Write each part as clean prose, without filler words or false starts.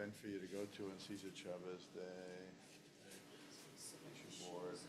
event for you to go to on Cesar Chavez Day. You're bored.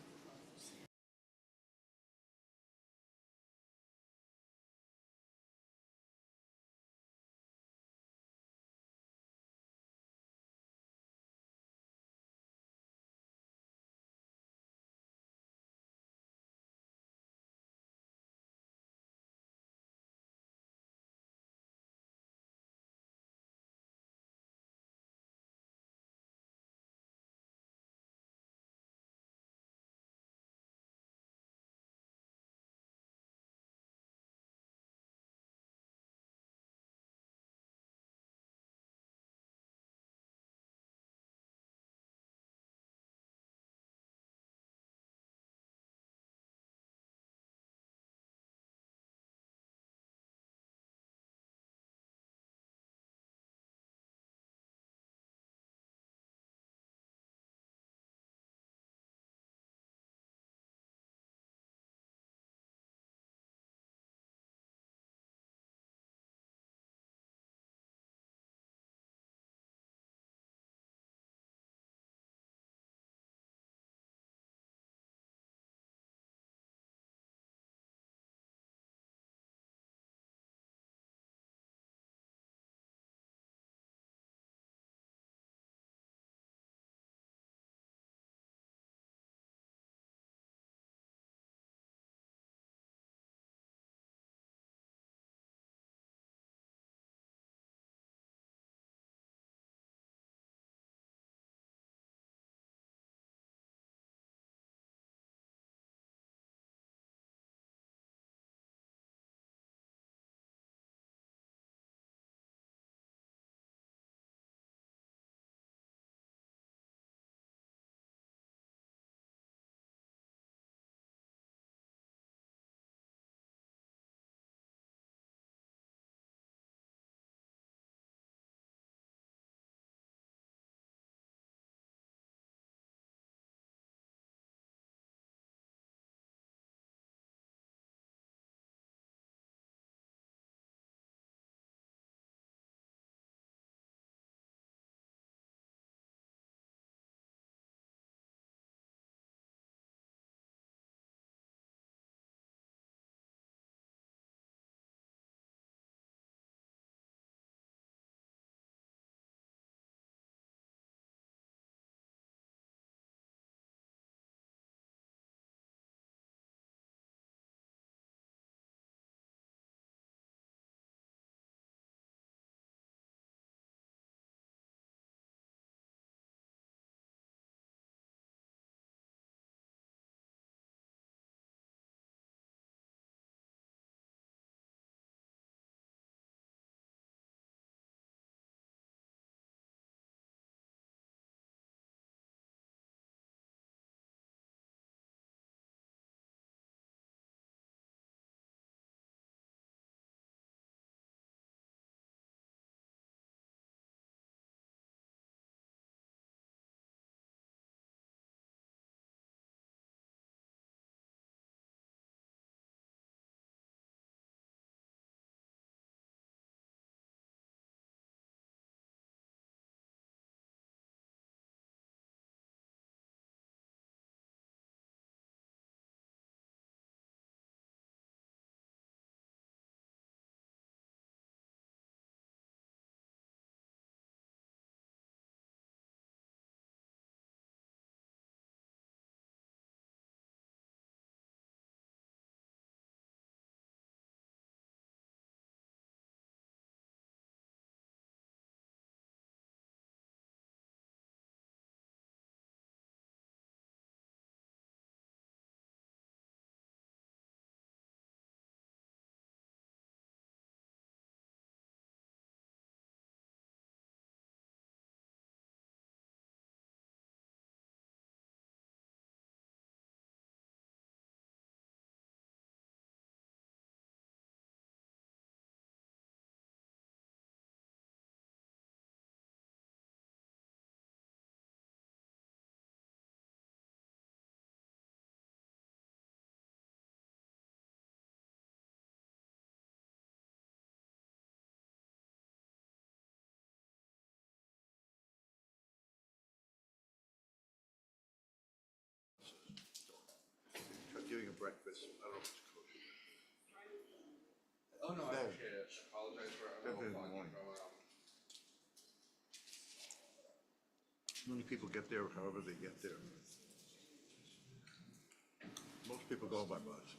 it's, I don't know if it's kosher. Oh no, I appreciate it. I apologize for Definitely in the morning. Many people get there however they get there. Most people go by bus.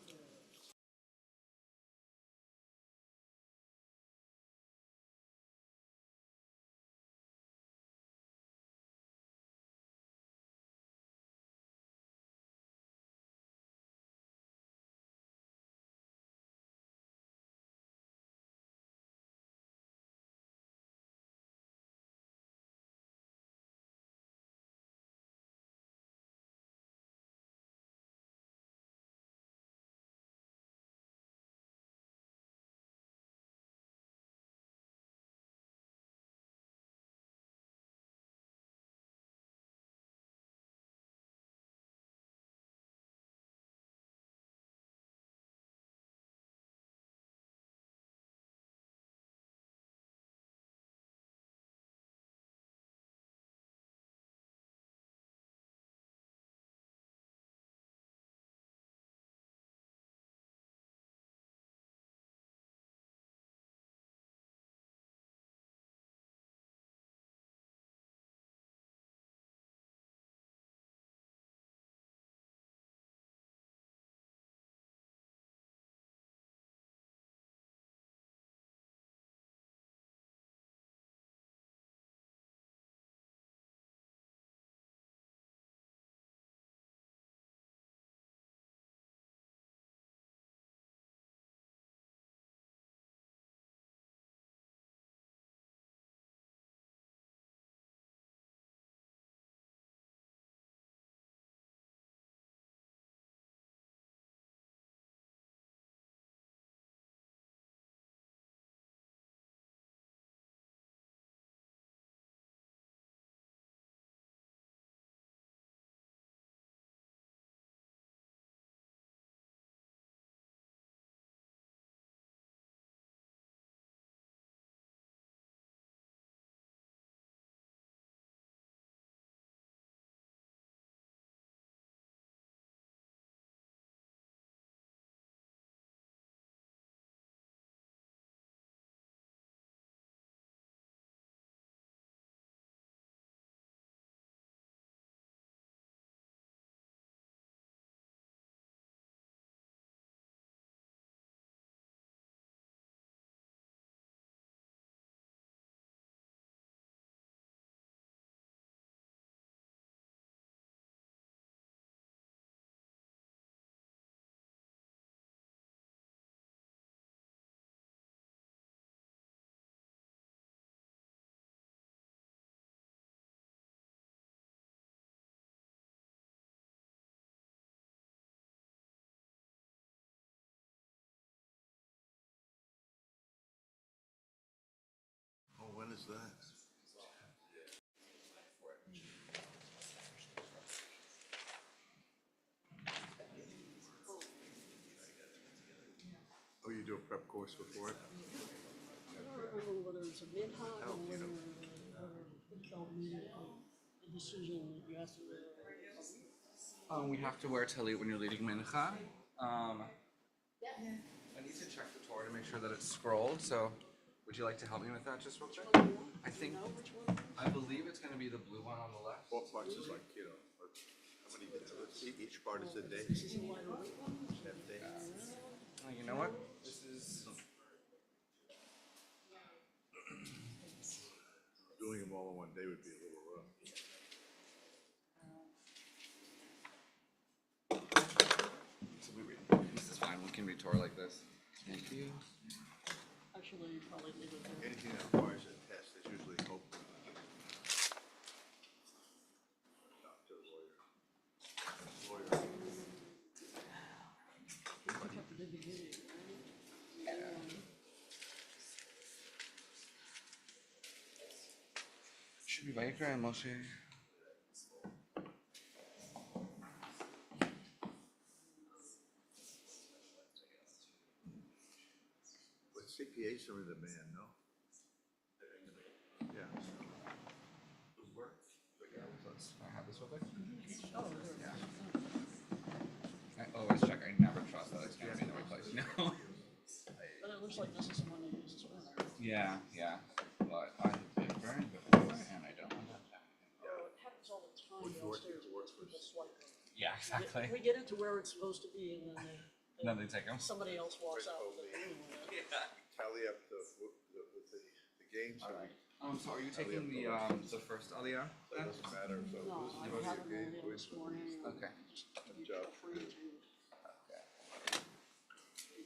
Oh, when is that? Oh, you do a prep course before it? I don't remember whether it's a Minha or whether it don't mean a decision you have to. We have to wear talit when you're leading Mincha. I need to check the Torah to make sure that it's scrolled, so would you like to help me with that just real quick? I think, I believe it's gonna be the blue one on the left. Four parts is like, how many, each part is a day? Half day. You know what? This is, Doing them all in one day would be a little rough. this is fine, we can read Torah like this. Thank you. Actually, probably leave it there. Anything that requires a test is usually hope. Doctor, lawyer. You have to do the video, right? Should be Vayikra and Moshe. But CPAs are in demand, no? Yeah. I have this real quick? Oh, Yeah. I always check, I never trust looks like this is the one they use as well. Yeah, yeah. But I've been burned before, and I don't want that to happen. Oh, it happens all the time downstairs because people swipe them. Yeah, exactly. We get it to where it's supposed to be, and then Then they take them. somebody else walks out with it anyway. Tally up the games. All right. So are you taking the first aliyah? It doesn't matter, so No, this is I going haven't to be a rolled game. in this morning. Okay. Just to be job. free to.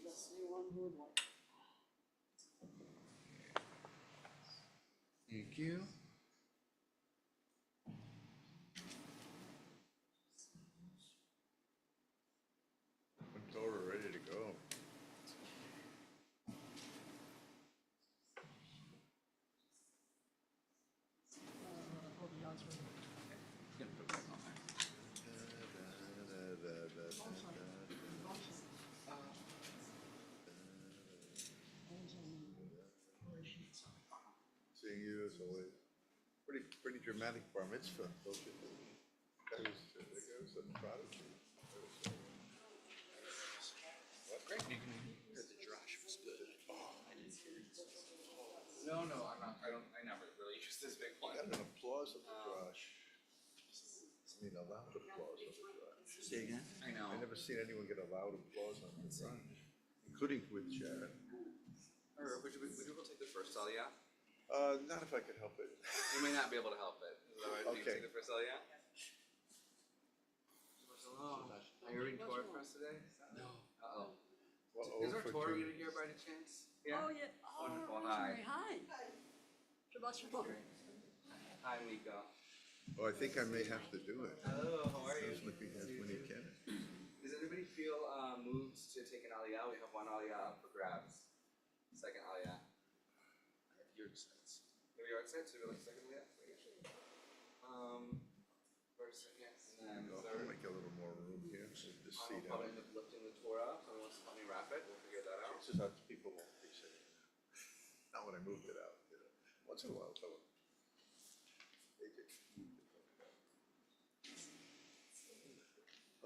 Let's see one who would like. Thank you. When Torah ready to go. Hold the odds for me. Yeah, put that on there. Seeing you as always. Pretty dramatic bar mitzvah, don't you think? That was a prodigy. Great. You can. The Josh was good. I didn't hear it. No, I'm not. I never really used this big one. Got an applause of the Josh. I mean, a loud applause of the Josh. Say again? I know. I never seen anyone get a loud applause on the Josh, including with Sharon. Or would you be able to take the first aliyah? Not if I could help it. You may not be able to help it. Is that right? You Okay. take the first aliyah? Are you reading Torah for us today? No. Uh-oh. Uh-oh, Is our for Torah two. reader here by any chance? Oh, yeah. Oh, Wonderful. Rosemary, Hi. hi. Shabbat shalom. Hi, Miko. Oh, I think I may have to do it. Hello, how are you? Sounds like he has when he can. Does anybody feel moved to take an aliyah? We have one aliyah up for grabs. Second aliyah. I have yard sites. You have yard sites? So we like second aliyah? First, yes. And then I'll third. make a little more room here. So this I'll seat probably out. end up lifting the Torah. Someone wants to help me wrap it. We'll figure that out. It's just how people won't be sitting. Not when I moved it out. You know. Once in a while, though. They did move it out.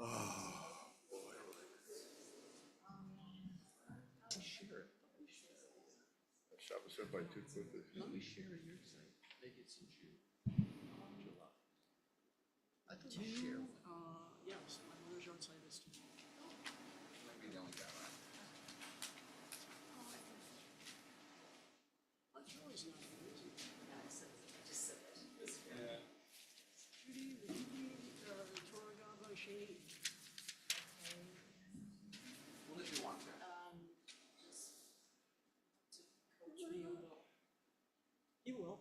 Oh, boy. Share it. Shabbos went by too quickly. Let me share a yard site. Make it some June. July. I thought we share one. Yes, my mother's yard site is too. Might be the only guy, right? That's always not easy. Yeah. Judy, Torah Gaba, Shady. Well, if you want to. You will.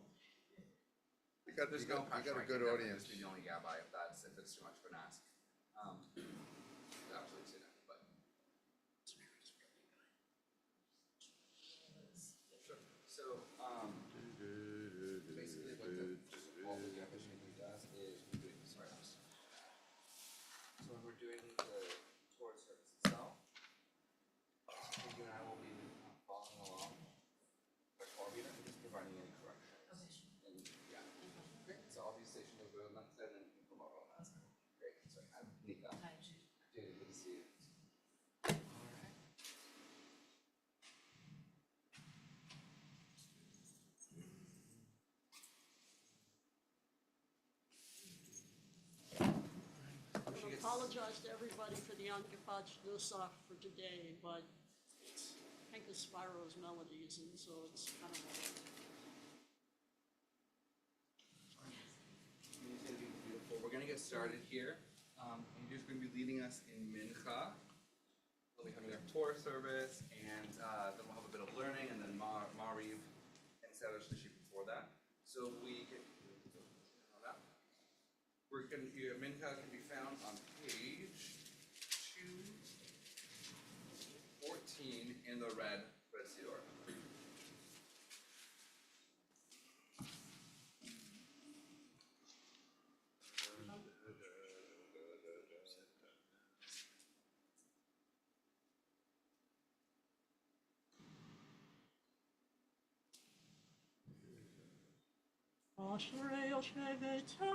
You got, There's you got, no you pressure. got I a good can audience. definitely just be the only gabbai if it's too much of an ask. Absolutely say that, but. Sure. So, basically what all the definition does is we're doing, sorry, so when we're doing the Torah service itself, you and I will be following along. The Torah reader, and just providing any corrections. And, yeah. Great. So I'll be stationed over on that side and then you can come over on that side. Great. So I'm Nika. Dude, good to see you. Alright. I apologize to everybody for the Ankapach Nusach for today, but it's Hank Spiro's melodies, and so it's kind of like. It's gonna be beautiful. We're gonna get started here. You're just gonna be leading us in Mincha. We'll be having our Torah service, and then we'll have a bit of learning, and then Mariv and Sarah Shlishi before that. So we can. We're gonna hear Mincha can be found on page 214 in the red Siddur. Ashrei Yoshevetecha,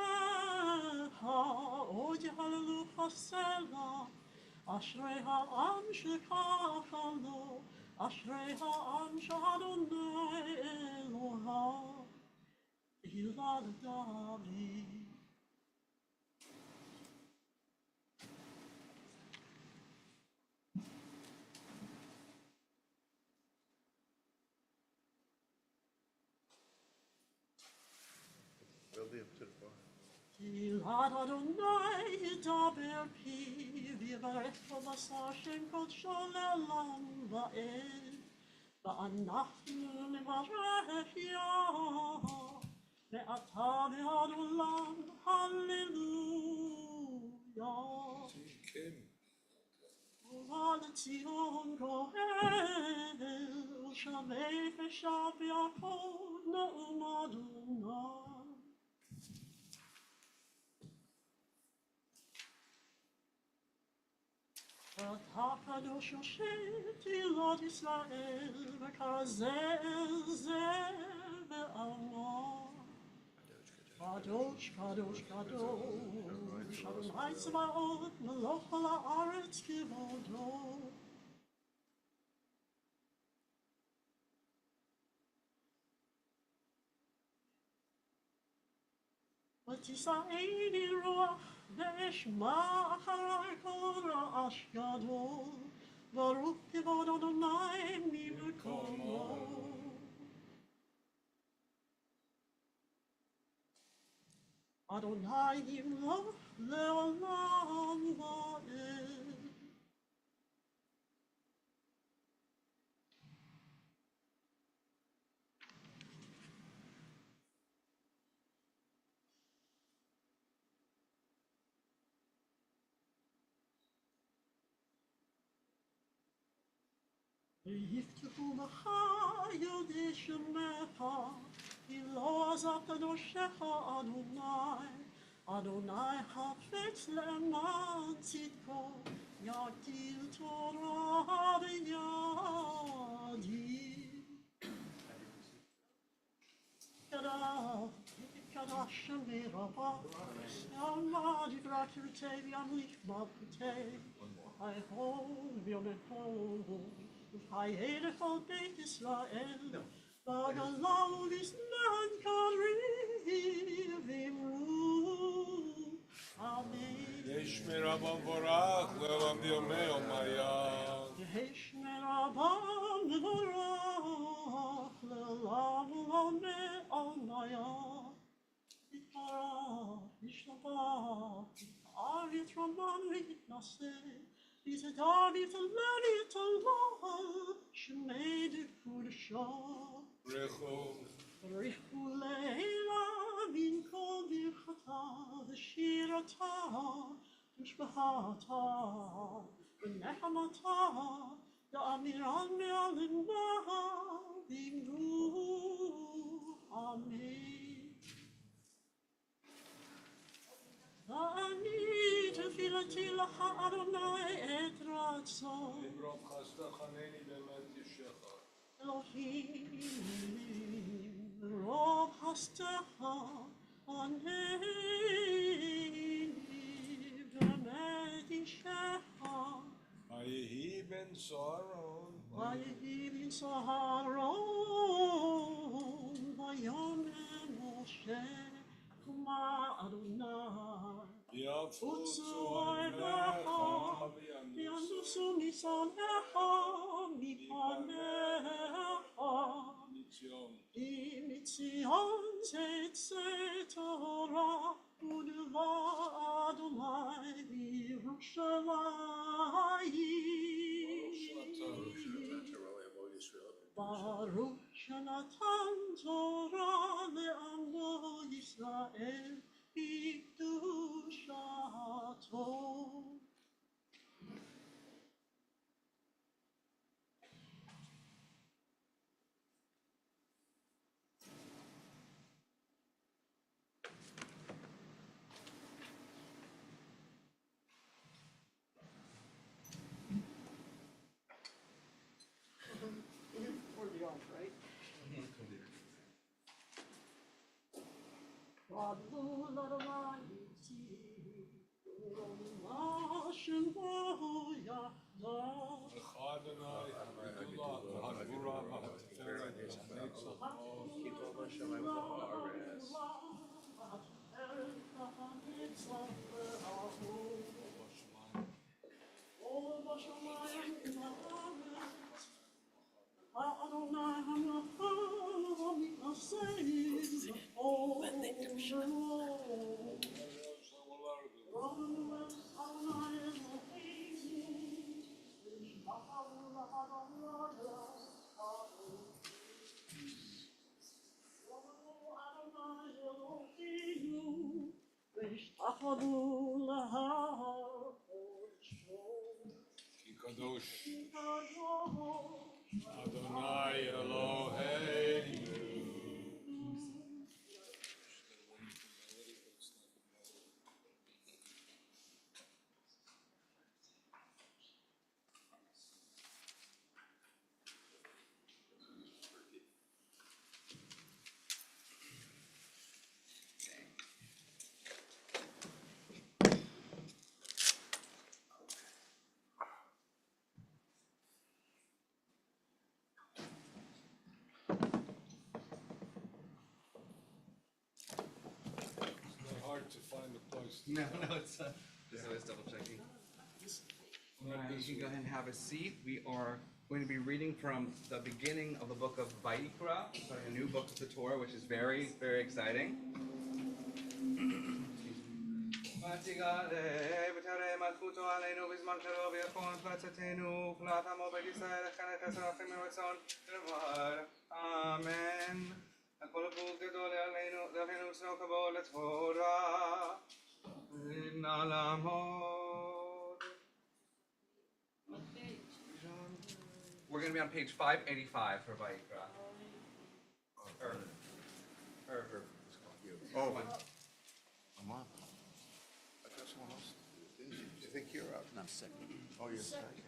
Odi Hallelu Chasela, Ashrei Ha'am Shekachalo, אשרי העם שאדוני אלוהיו הילד דוד. We'll be up to the bar. הילד אדוני ידבר פיו יברך בבשר שם קודשו לעולם ועד. ואנחנו נברך יה מעתה ועד עולם הללויה. ובא לציון גואל ושבי פשע ביעקב נאום אדוני. אתה קדוש יושב תהילות ישראל וכזה זה בעמו. קדוש קדוש קדוש אדוני צבאות מלוך כל הארץ כבודו. ותישאני רוח ואשמע אחרי כל רעש גדול. ברוך כבוד אדוני ממקומו. אדוני ימלוך לעולם ועד. ויפתחו לך ידי שמך, כי לא עזב קדושך אדוני. אדוני חפץ למען צדקו, יגדיל תורה בידי. קדש שמי רבה, עמד יברא קראתי וימליך מלכותי. ויהול ויונתו וחיי לכל בית ישראל, בגלה ובזמן קריב אמרו אמן. יהי שמי רבם מבורך לעולם ביומי אומיה. יהי שמי רבם מבורך לעולם ולעולמי אומיה. יתברך וישתבח יתפאר ויתרומם ויתנשא. יתהדר ויתהלל ויתהלל שמי דקודשו. ברכו לעילה מן כל ברכתה ושירתה ושבחתה ונחמתה לאמירן מעלמה ואמרו אמן. ואני תפילתי לך אדוני את רצון. לברוב חסדך באמת ישך. אלוהים ברוב חסדך ענני באמת ישך. ויהי בן סהרון. ויהי בן סהרון ויאמר משה קומה אדוני. יפוצו עיניך וינוסו משונאיך מפניך. כי מציון תצא תורה ודבר אדוני בירושלים. ברוך שנתן תורה לעמו ישראל בקדושתו. We're the off, right? God will let a light see. Shemboya Adonai, Hadullah, Hadburah, Hateferet, Hanetzach, Kadosh, Adonai Eloheinu. It's not hard to find a place to No, stop. no, it's just always double checking. Alright, you can go ahead and have a seat. We are going to be reading from the beginning of the book of Vayikra, a new book of the Torah, which is very, very exciting. Amen. הכל ברוך גדול עלינו, דרכנו וצנוע כבוד לתורה. נא לעמוד. We're going to be on page 585 for Vayikra. Oh, I'm on. I thought someone else did. Didn't you? I think you're up. No, second. Oh, you're second.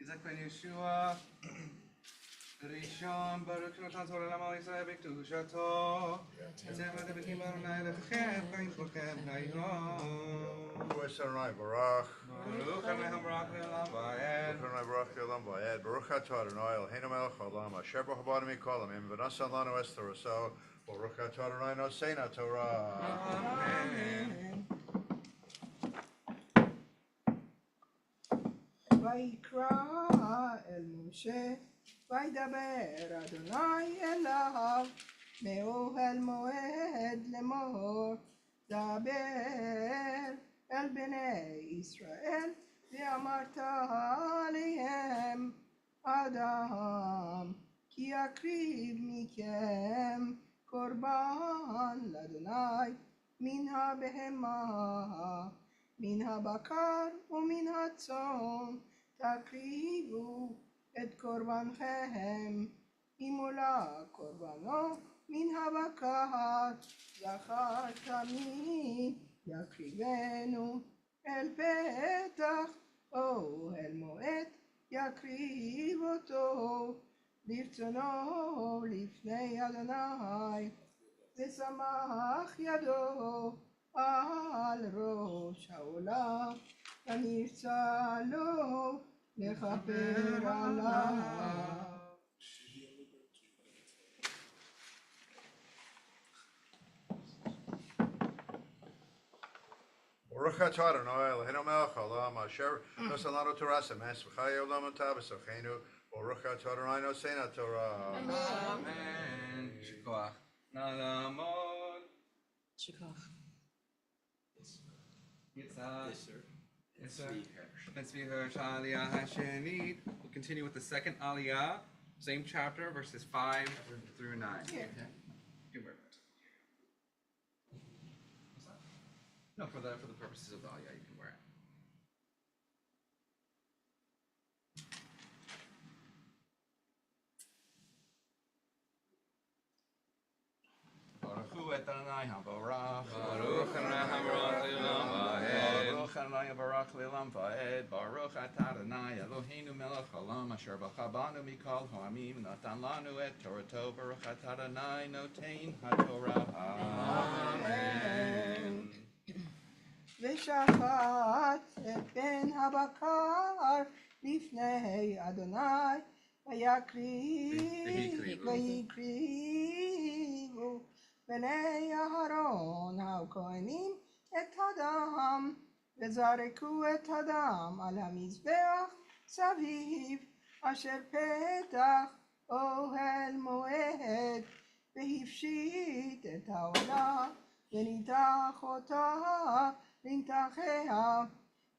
יזכן ישוע, ראשון ברוך נתן תורה לעמו ישראל בקדושתו, אתם הדבקים באדוני אלוהיכם, חיים כולכם היום. Bless Adonai Barach. ברוך אדוני המבורך לעולם ועד. Baruch Adonai Barach Yolam Vayed. Baruch Atah Adonai Eloheinu melech haolam. Asher b'chabad mikol amim. V'nasan lanu es toraso. Baruch Atah Adonai noseina Torah. Amen. ויקרא אל משה וידבר אדוני אליו מאוהל מועד לאמור דבר אל בני ישראל ואמרת עליהם אדם כי יקריב מכם קורבן לאדוני מן הבהמה מן הבקר ומן הצאן תקריבו את קורבנכם ממולה קורבנו מן הבקר זכר תמיד יקריבנו אל פתח אוהל מועד יקריב אותו ברצונו לפני אדוני ושמח ידו על ראש העולה ונרצה לו לכפר עליו. Baruch Atah Adonai Eloheinu melech haolam. Asher nosan lanu Torah semes v'chai olam atah b'sochenu. Baruch Atah Adonai noseina Torah. Amen. שכוח. נא לעמוד. Yes, sir. Yes, sir. Let's be Hirsch Aliyah Hashanit. We'll continue with the second Aliyah, same chapter, verses 5 through 9. Yeah. You can wear that. What's that? No, for the purposes of the Aliyah, you can wear it. Baruch Adonai HaBarach. Baruch Adonai HaBarach Le'olam Va'ed. Baruch Adonai HaBarach Yitzchak Lelam Vaed, Baruch Atah Adonai Eloheinu melech haolam, asher bacha banu mikol ha'amim, natan lanu et Torato, Baruch Atah Adonai notein haTorah. Amen. ושחט את בן הבקר לפני אדוני, ויקריבו בני אהרון הכהנים את הדם, וזרקו את הדם על המזבח סביב, אשר פתח אוהל מועד, והפשיט את העולה, וניתח אותה לנתחיה,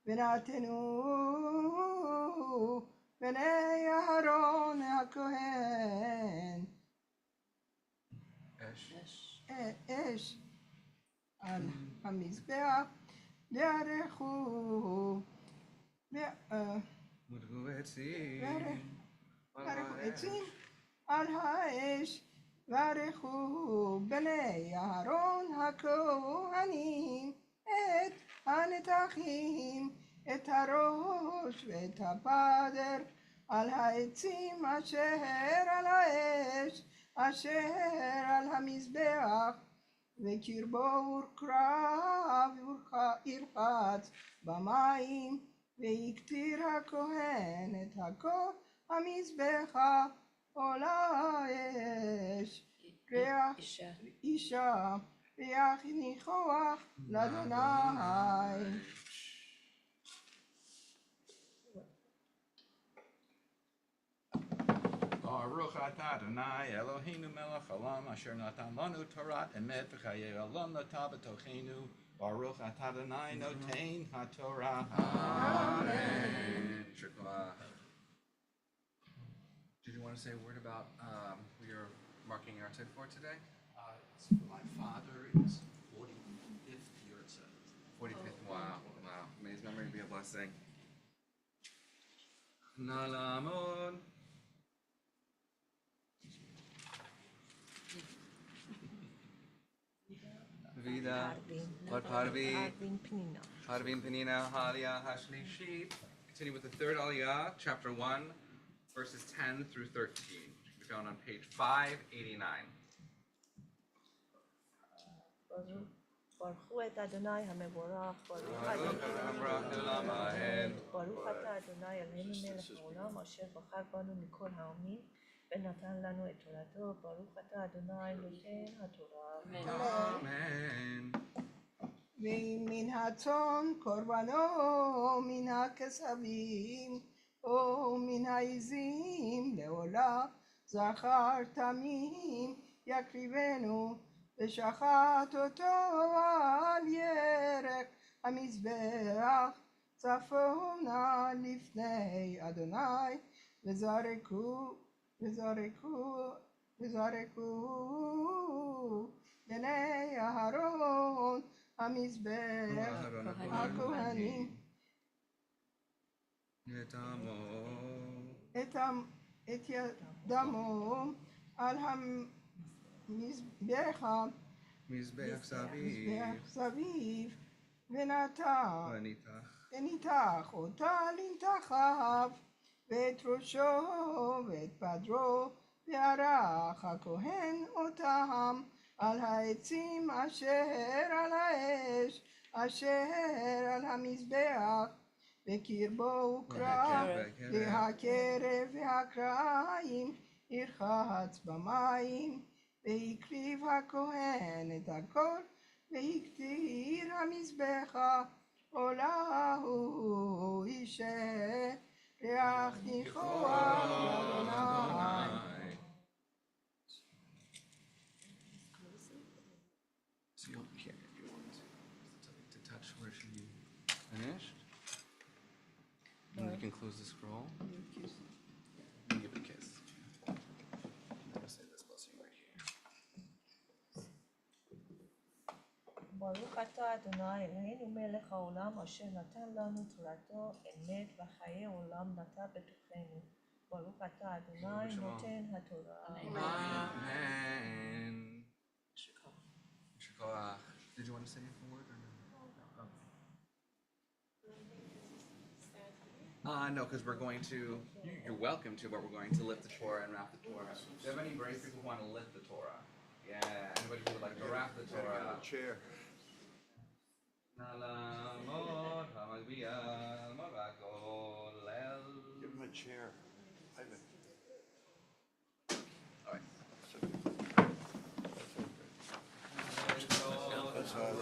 ונתנו בני אהרון הכהן אש על המזבח, וערכו עצים על האש, וערכו בני אהרון הכהנים את הנתחים, את הראש ואת הפדר על העצים אשר על האש, אשר על המזבח, וקרבו וקרב ירחץ במים, ויקטיר הכהן את הכל המזבחה עולה אש, ריח אישה, ריח ניחוח לאדוני. Baruch Atah Adonai Eloheinu melech haolam, asher natan lanu Torah emet v'chayei olam nata b'tochenu. Baruch Atah Adonai notein haTorah. Amen. Did you want to say a word about we are marking our tit for today? It's for my father, it's 45th year, it says. 45th. Wow. Wow. May his memory be a blessing. Nalamon. Vida. What Parvi? Parvin Penina, Halia, Hashlishit. Continue with the third Aliyah, chapter 1, verses 10 through 13. We're found on page 589. ברכו את אדוני המבורך, ברוך אתה אדוני אלוהינו מלך העולם, אשר בחר בנו מכל העמים, ונתן לנו את תורתו, ברוך אתה אדוני נותן התורה. אמן. ומן הצאן קורבנו, מן הכספים, או מן העזים לעולה, זכר תמים יקריבנו, ושחט אותו על ירך המזבח, צפונה לפני אדוני, וזרקו בני אהרון המזבח הכהנים את דמו על המזבח סביב, וניתח אותה לנתחיו, ואת ראשו ואת פדרו, וערך הכהן אותם על העצים אשר על האש, אשר על המזבח, וקרבו וקרב, והקרב והקרעים ירחץ במים, ויקריב הכהן את הכל, ויקטיר המזבחה, עולה הוא אישה, ריח ניחוח לאדוני. So you'll be here if you want to touch where she finished. And then you can close the scroll. And give it a kiss. I'm going to say this blessing right here. ברוך אתה אדוני אלוהינו מלך העולם, אשר נתן לנו תורתו, אמת וחיי עולם נטע בתוכנו. ברוך אתה אדוני נותן התורה. Amen. Did you want to say a word or no? No, because we're going to, you're welcome to, but we're going to lift the Torah and wrap the Torah. Do you have any brave people who want to lift the Torah? Yeah, anybody who would like to wrap the Torah? Chair. Give him a chair. Ivan.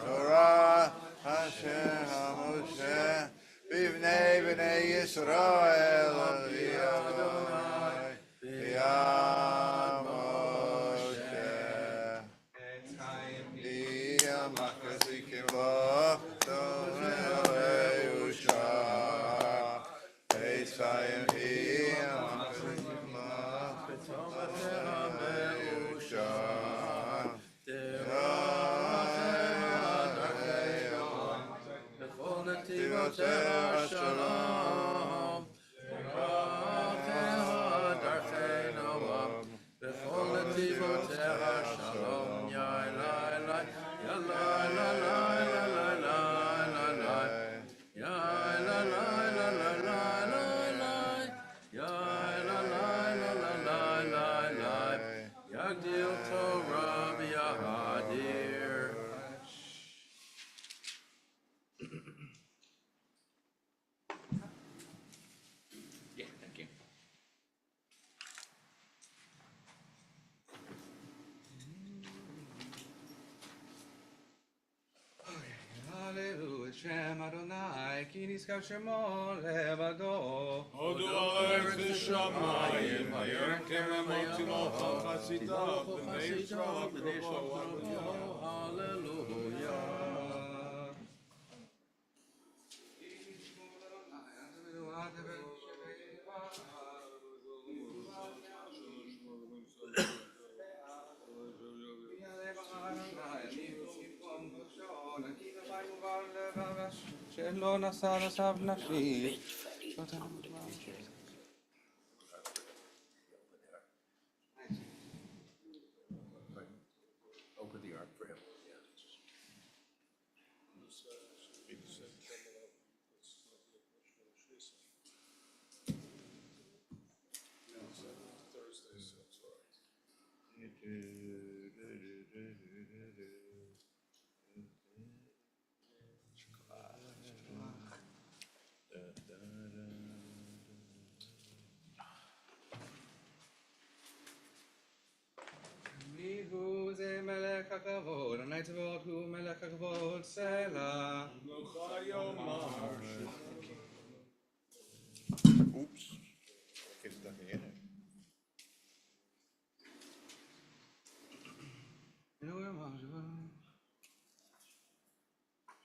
Torah Hashem HaMoshe Bivnei Bnei Yisrael Adonai B'yam Moshe B'yam Machzikim Lo Torah Yusha B'yam Machzikim Lo Torah Yusha Shalom, b'chol netivotecha shalom, ya Elai, ya Yagdil Torah v'yahadir. Yeah, thank you. Hallelujah, Shem Adonai, ki niskav shemo levado. הודו הארץ ושמיים, היום כממות תמוך חסידיו, בני ישראל הקרובו. Hallelujah. שלא נשא נשא בנפשי. Open the ark for him. מיהו זה מלך הכבוד, הנצבות הוא מלך הכבוד, סלע. Oops. Get stuck in it.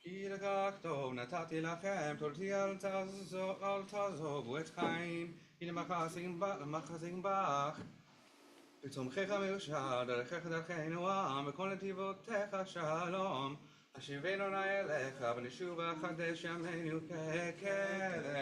כי לכך טוב נתתי לכם, תורתי אל תעזובו את חיים, הנה מחזים בך. בתומכך מאושר, דרכך דרכנו עם, בכל נתיבותיך שלום. השיבנו נא אליך, ונשובה חדש ימינו כקדם.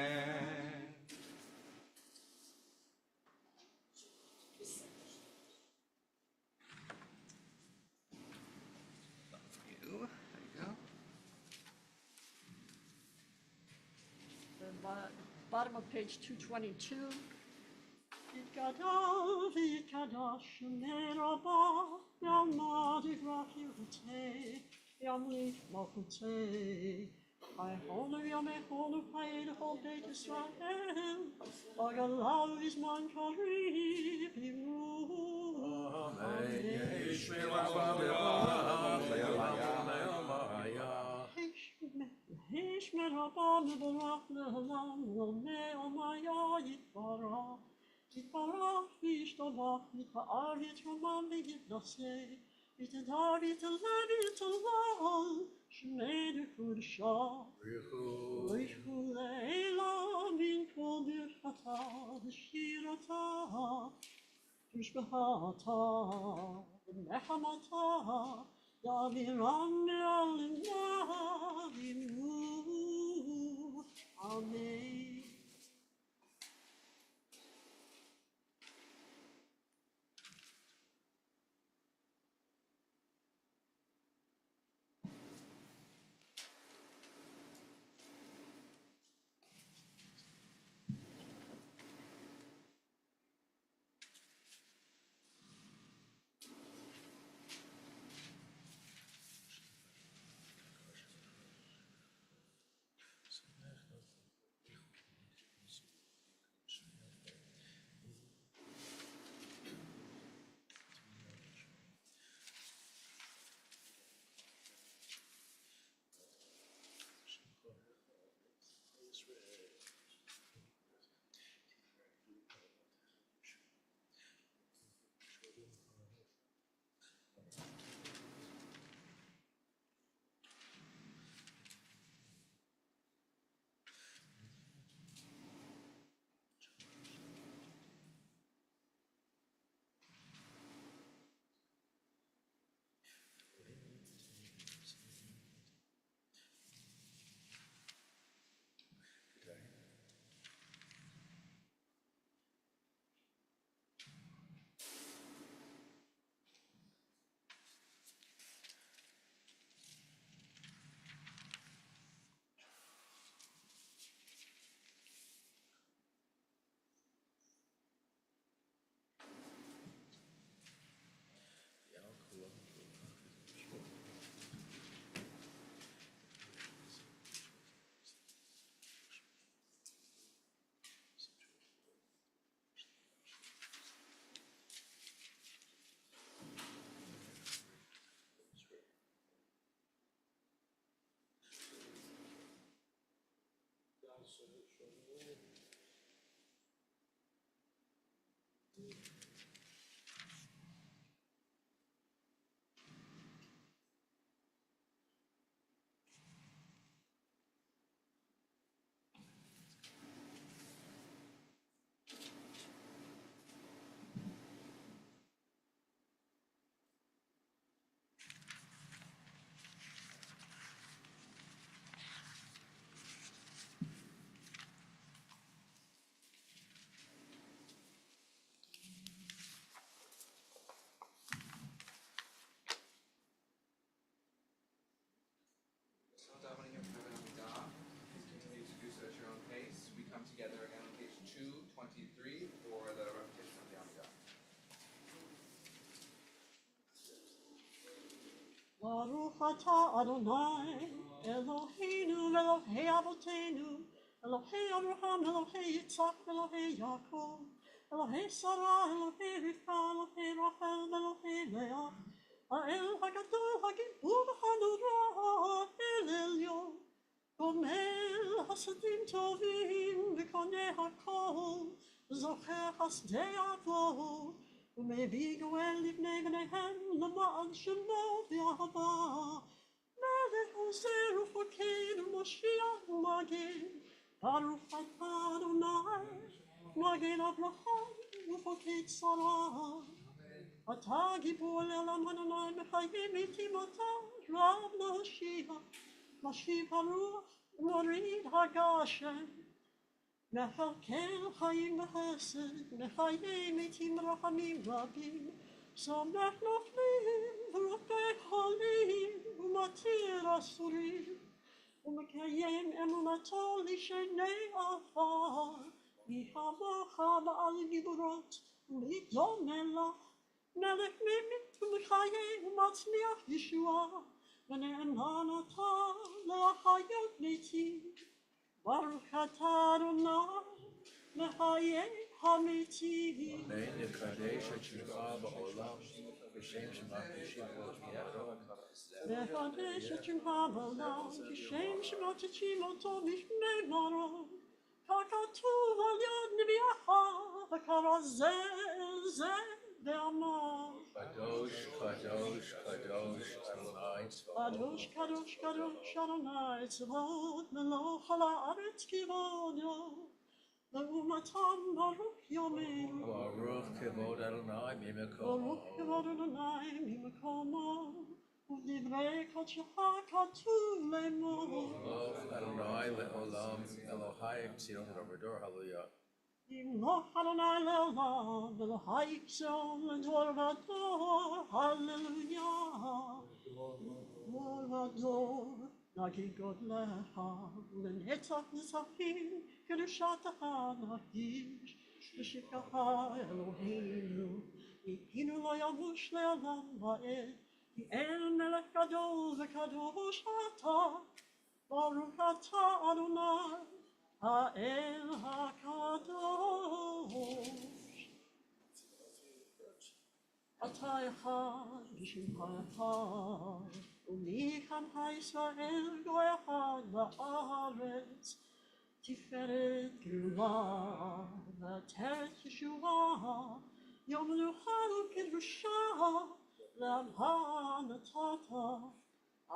Bottom of page 222. Yitgadol v'yitkadosh Shemei Rabbah Yalmad Yivrachirutei Yamlich Malchutei Vaycholu Yamecholu Vayelechol Beit Yisrael Vayalav Yizman Kariv Yimru Hishmer Rabbah Mevorach Le'olam Lomei Omaya Yitbarach Yitbarach v'yishtovach, yitpa'ar v'yitromam v'yitnoseh, yitadar v'yitalev v'yitalal, shemei d'kudshah. V'yishvu le'elam min kol birchata, v'shirata, v'shbehata, v'nechamata, ya'aviram me'alim na'avimu. Amen. So davening of heaven Amidah, please continue to do so at your own pace. We come together again on page 223 for the repetition of the Amidah. Baruch atah Adonai, Eloheinu, Elohei Avotenu, Elohei Abraham, Elohei Yitzchak, Elohei Yaakov, Elohei Sarah, Elohei Rivka, Elohei Rachel, Elohei Leah, Ha'el HaGadol, HaGibur, HaNorah, El Elyon, Gomel Hasadim Tovim, V'konei HaKol, Zocher Hasdei Avot, ומביא גואל לבני בניהם למען שמו באהבה. מלך עוזר ופוקד ומושיע ומגן, ברוך אתה אדוני, מגן אברהם ופוקד שרה. אתה גיבור לעולם אדוני מחיים איתימתה, רב להושיע, משיב הרוח ומוריד הגשם. מחלקל חיים וחסד, מחיים מתים רחמים רבים, סומך נופלים ורופא חולים, ומתיר אסורים, ומקיים אמונתו לשני עפר, מי כמוך בעל גבורות, ומי דומה לך, מלך ממית ומחיה ומצמיח ישועה, ונאמן אתה להחיות מתים. Baruch atah Adonai, Mechayeh Hametim. Amen. Yekadesh et Shemcha ba'olam, v'shem Shema Kishim v'otiyato. Mechadesh et Shemcha ba'olam, Kishem Shema Tchimoto Mishmei Maro. Kakatuv al yad nevi'acha, v'karazeh zeh ve'amar. Kadosh, Kadosh, Kadosh, Adonai Tzvaot. Kadosh, Kadosh, Kadosh, Adonai Tzvaot, Melech ha'aretz kivodo. Ve'umatam Baruch Yomenu. Baruch kevod Adonai Baruch mimakomo. kevod Adonai mimakomo, u'divrei kodshecha katuv lemor. Baruch Adonai le'olam, Elohai Tzion v'Avador, hallelujah. Yimloch Adonai le'olam, Elohai Yisrael l'dor v'ador, hallelujah. Dor v'ador, nagi godlecha, u'lenetzach nitzachim, kedushatecha nagish, v'shikacha Eloheinu, Yikinu lo yavush le'olam va'ed, Y'el melech gadol v'kadosh ata, Baruch ata Adonai, Ha'el HaKadosh. אתה אחד ושמך אחד, ומי עמך ישראל גוי אחד בארץ, תפארת גאולה ועטרת ישועה, יום מנוחה וקדושה לעמך נתת.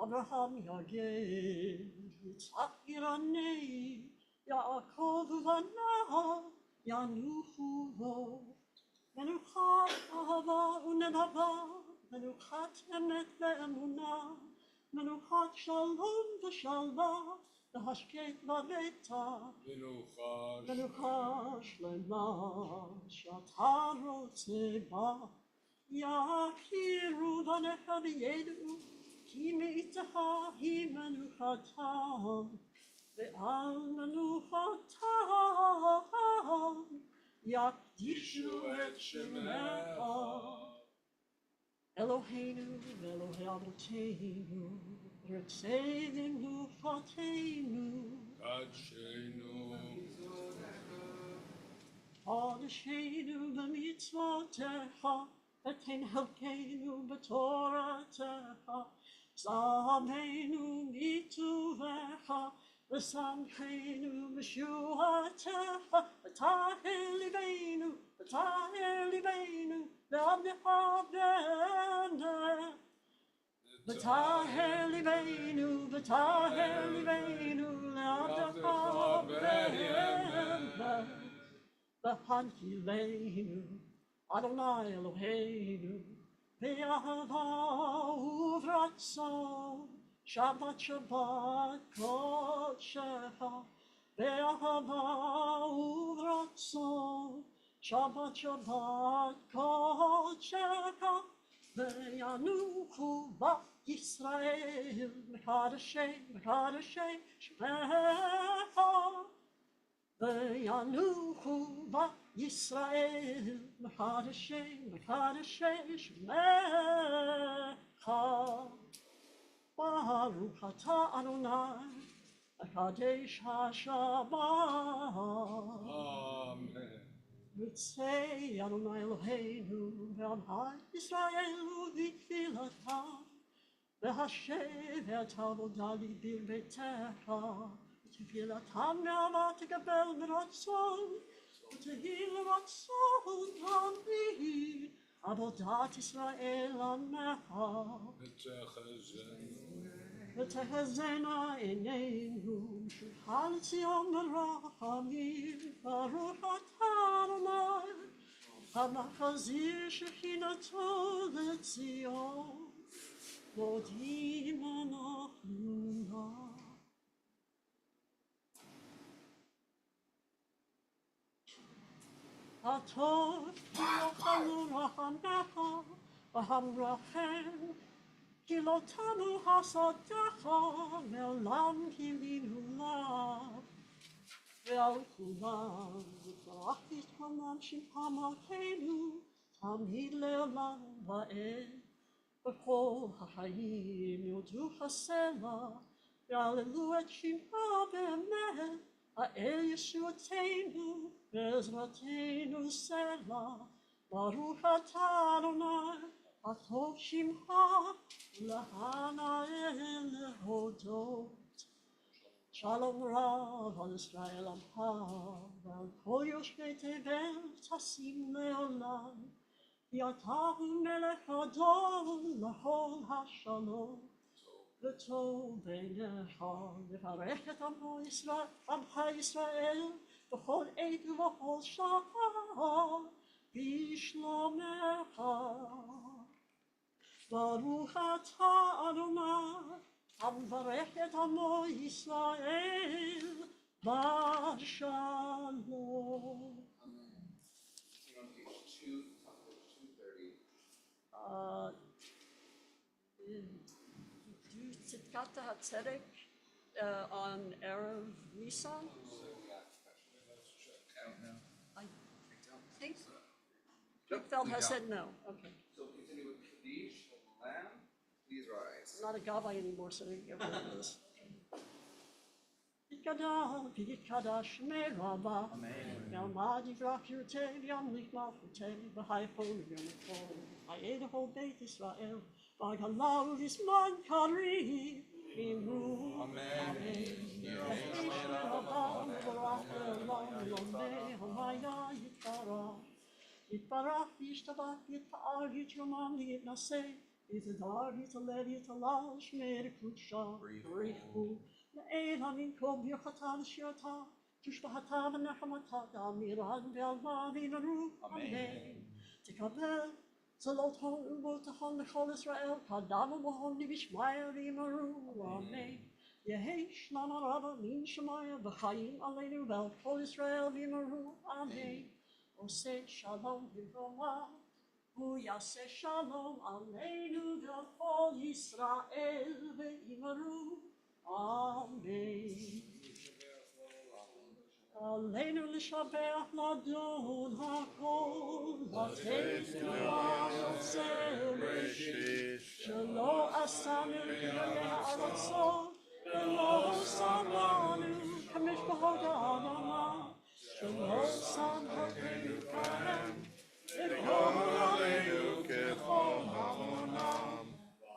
אברהם יגן, יצחק ירנה, יעקב ובניו ינוחו בו. מנוחת אהבה ונדבה, מנוחת אמת ואמונה, מנוחת שלום ושלווה, להשקט בביתה, מנוחה שלמה שאתה רוצה בה. יכירו בניך וידעו, כי מאיתך היא מנוחתם, ועל מנוחתם יקדישו את שמך. אלוהינו ואלוהי אבותינו, רצה מנוחתנו, קדשנו. קודשנו במצוותיך, ותן חלקנו בתורתך, צלמנו מטובך, ושמחנו בשועתך, ותהל ליבנו, ותהל ליבנו, לעבדך בנה. ותהל ליבנו, ותהל ליבנו, לעבדך בנה. בהנחילנו, אדוני אלוהינו, באהבה וברצון, שבת שבת קודשך, באהבה וברצון, שבת שבת קודשך, וינוחו בישראל, מקדשי מקדשי שמך. וינוחו בישראל, מקדשי מקדשי שמך. ברוך אתה אדוני, מקדש השבת. Amen. וצא אדוני אלוהינו ועמך ישראל ובתפילתם, והשב את עבודה ליבי ביתך, ותפילתם נעמה תקבל מרצון, ותהי לרצון תמיד עבודת ישראל עמך. ותחזינה עינינו משולחן ציון ברחמים, ברוך אתה אדוני, המחזיר שכינתו לציון, מודים אנחנו לה. הטוב יאכלו רחמך והמרחם, כי לא תמו הסודך מעולם גילינו לה. ועל כולם יתברך יתרומם שמך מלכנו, תמיד לעולם ועד. בכל החיים יודו הסלע, והללו את שמך באמת, האל ישועתנו בעזרתנו סלע. ברוך אתה אדוני, הטוב שמך, ולהנאה להודות. שלום רב על ישראל עמך, ועל כל יושבי תבל תשים לעולם. כי אתה הוא מלך אדון לכל השלום, וטוב בעיניך לברך את עמך ישראל בכל עת ובכל שעה בשלומך. ברוך אתה אדוני, המברך את עמו ישראל בשלום. צדקת הצדק on Erev Nisan. I think Feld has said no. Okay. So continue with Kaddish of the Lamb. Please rise. I'm not a gabbai anymore, so I didn't get rid of this. Yitkadah, v'yitkadash shmei Rabbah. V'yamad yivrach yirteh, v'yamlich malchuteh, v'haychol v'yamachol. V'yed hol Beit Yisrael, v'yagalau v'zman karev. Amen. Amen. Yitbarach, yishtabach, yitpa'ar, yitromam, yitnaseh, yitadar, yitaled, yitalal, shmeir, kudsha, barichu, le'el haminkom, birchata, v'shirata, tushbahata, v'nechamata, da'amiran, ve'alma, v'inaru. Amen. Tikabel, Zaloton ubotachon lechol Israel, kadam ubohon libishmaya v'imaru. Amen. Yehi shlam arava min shemaya, v'chayim aleinu vel kol Israel v'imaru. Amen. Oseh shalom v'vroma, hu yaseh shalom aleinu vel kol Israel v'imaru. Amen. Aleinu l'shabeach l'adon hakol, v'teis v'ashel bereshit, shelo asanu b'yonei ha'aratzot, v'lo samanu k'mishpachot ha'adamah, shelo samanu kahem, v'kol aleinu k'chol hamonam,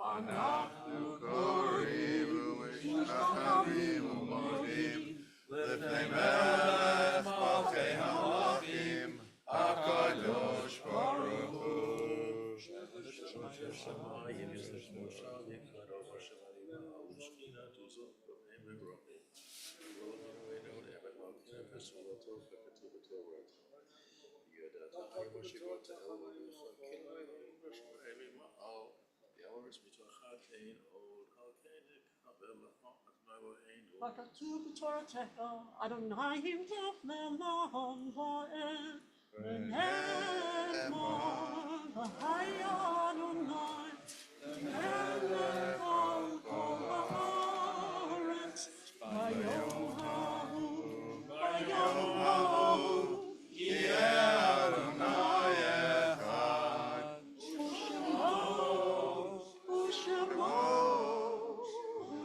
אנחנו קוראים ומשתחווים ומודים לפני מלך מלכי המלכים, הקדוש ברוך הוא. וכתוב בתורתך, אדוני ימלוך לעולם ועד. ונאמר, והיה אדוני מלך על כל הארץ. ביום ההוא יהיה אדוני אחד.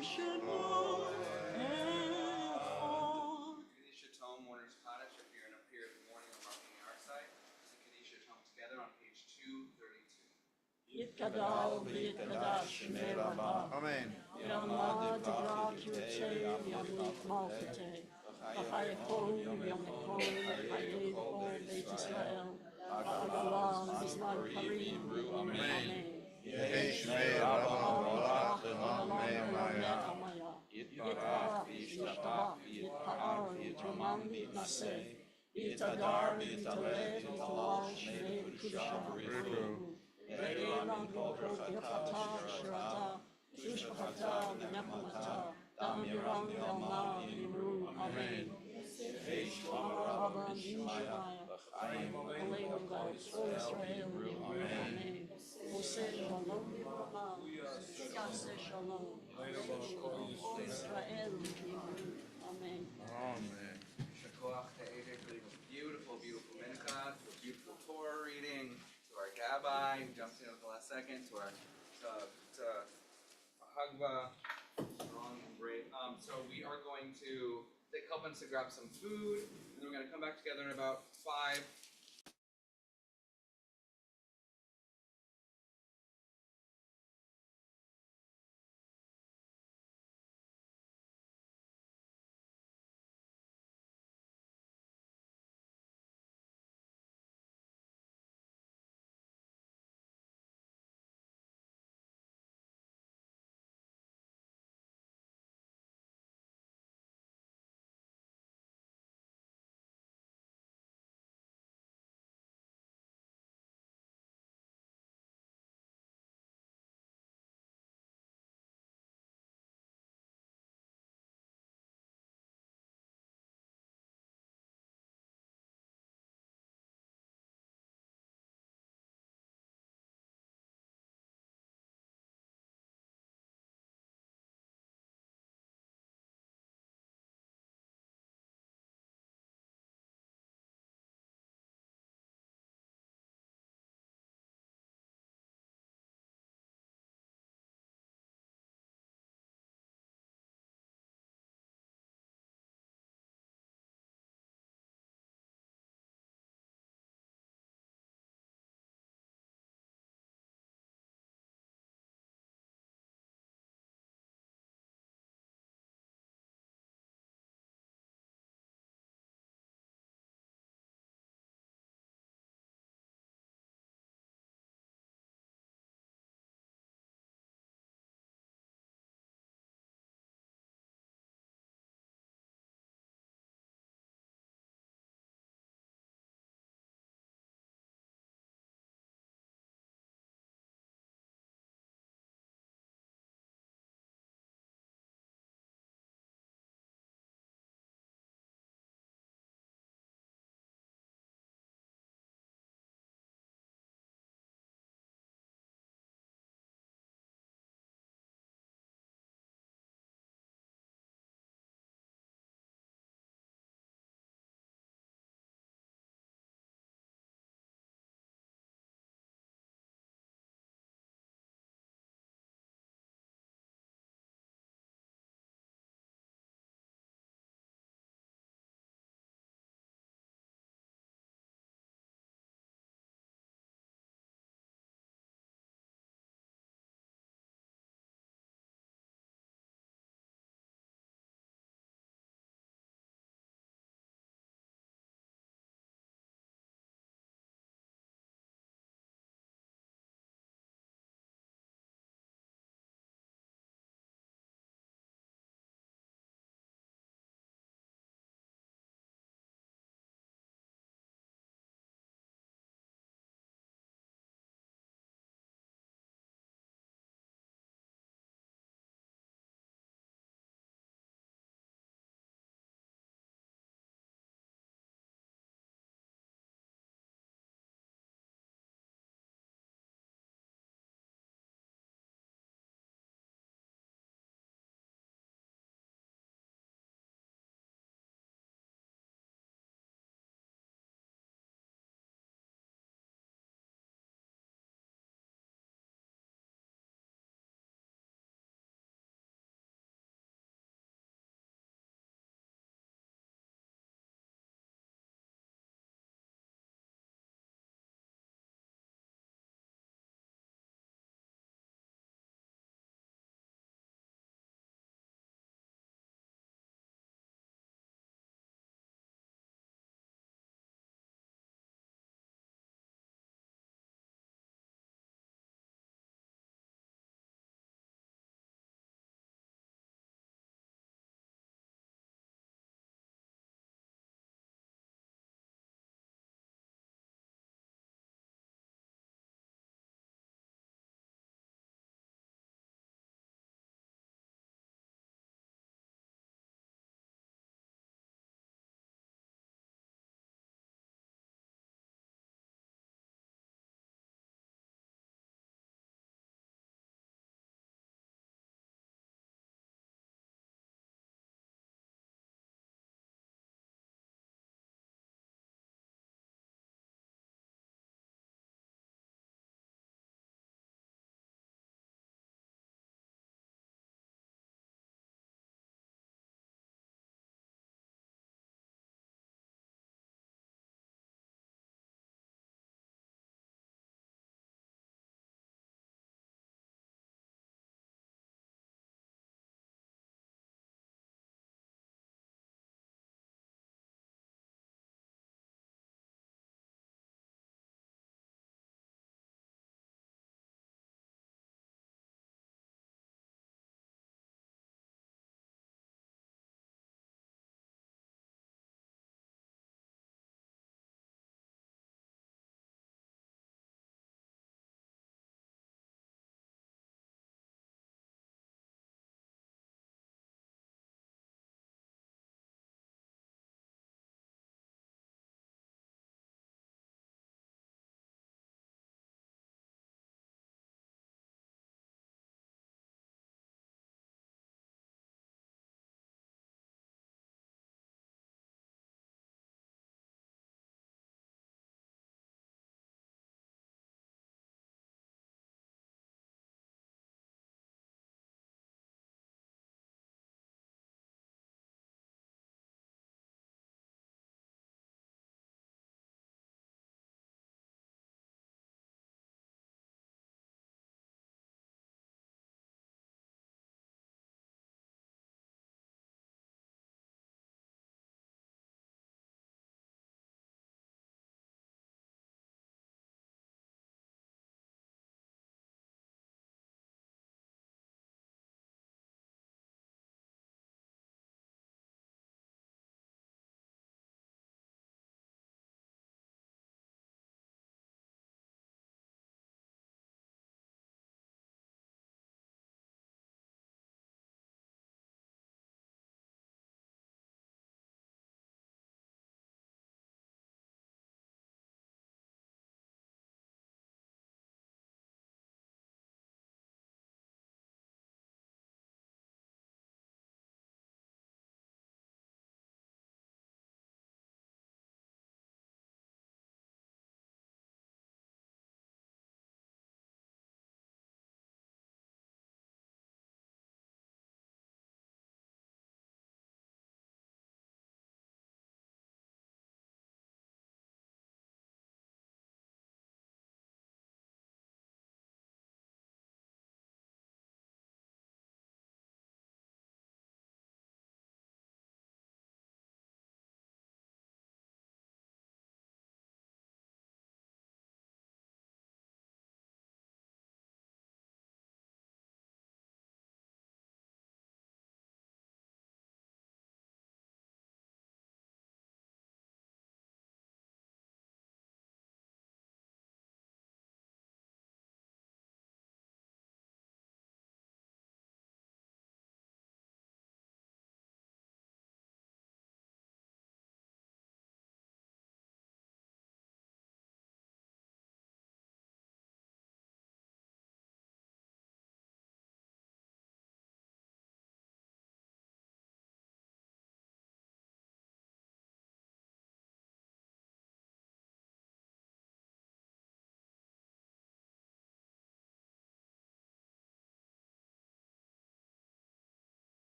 ושמו Kadisha Tome, Warner's Cottage, if you're up here in the morning or marking the art site, it's a Kadisha Tome together on page 232. יתגדל ויתקדש שמי רבה. אמן. יעמד דברת יוצא ימליך מלכותי. וחייכון וימלכון וחיי כל בית ישראל. ועגלה בזמן קריב אמן. יהי שמי רבה מלך לעולמי עמיה. יתברך וישתבח ויתפאר ויתרומם ויתנשא. יתהדר ויתעלה ויתהלל שמי קדושה בריחו. ואילן כל ברכתה ושירתה, ושבחתה ונחמתה, דאמירם ועלמה אמרו אמן. רבן ישמעיה, עלינו ועל כל ישראל אמן. עושה שלום וברכה, יעשה שלום, כל ישראל אמרו אמן. Amen. Shakoach to AJ for the beautiful, beautiful mincha, to a beautiful Torah reading, to our Gabbai, who jumps in at the last second, to our Hagva, strong and brave. So we are going to take a couple minutes to grab some food, and then we're going to come back together in about 5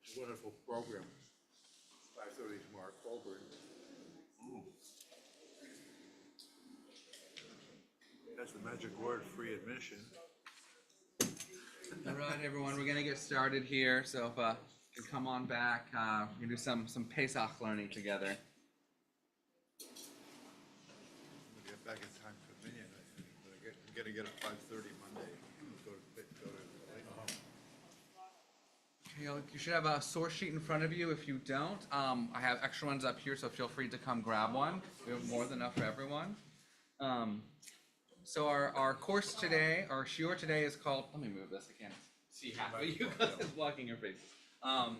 It's a wonderful program. 5:30 tomorrow, Colburn. That's the magic word, free admission. All right, everyone, we're gonna get started here. So if you can come on back, we're gonna do some Pesach learning together. I'm gonna get back in time for Minha. I'm gonna get at 5:30 Monday. Go to. You should have a source sheet in front of you. If you don't, I have extra ones up here, so feel free to come grab one. We have more than enough for everyone. So our course today, our shiur today is called, let me move this, I can't see half of you because it's blocking your face. Our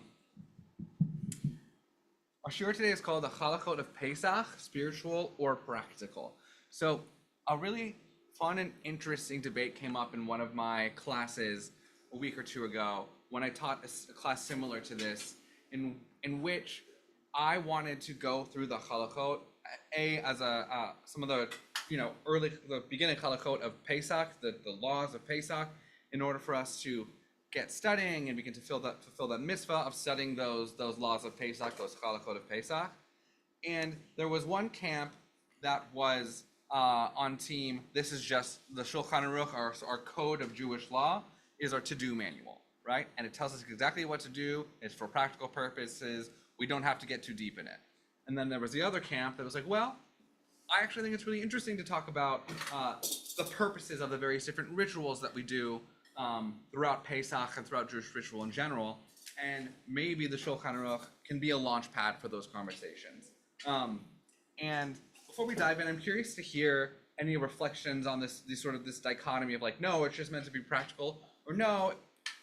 shiur today is called the Halachot of Pesach, spiritual or practical. So a really fun and interesting debate came up in one of my classes a week or two ago when I taught a class similar to this, in which I wanted to go through the halachot, as some of the the beginning halachot of Pesach, the laws of Pesach, in order for us to get studying and begin to fulfill that mitzvah of studying those laws of Pesach, those halachot of Pesach. And there was one camp that was on team. This is just the Shulchan Aruch, our code of Jewish law, is our to-do manual, right? And it tells us exactly what to do. It's for practical purposes. We don't have to get too deep in it. And then there was the other camp that was like, well, I actually think it's really interesting to talk about the purposes of the various different rituals that we do throughout Pesach and throughout Jewish ritual in general. And maybe the Shulchan Aruch can be a launch pad for those conversations. And before we dive in, I'm curious to hear any reflections on this dichotomy of like, no, it's just meant to be practical, or no,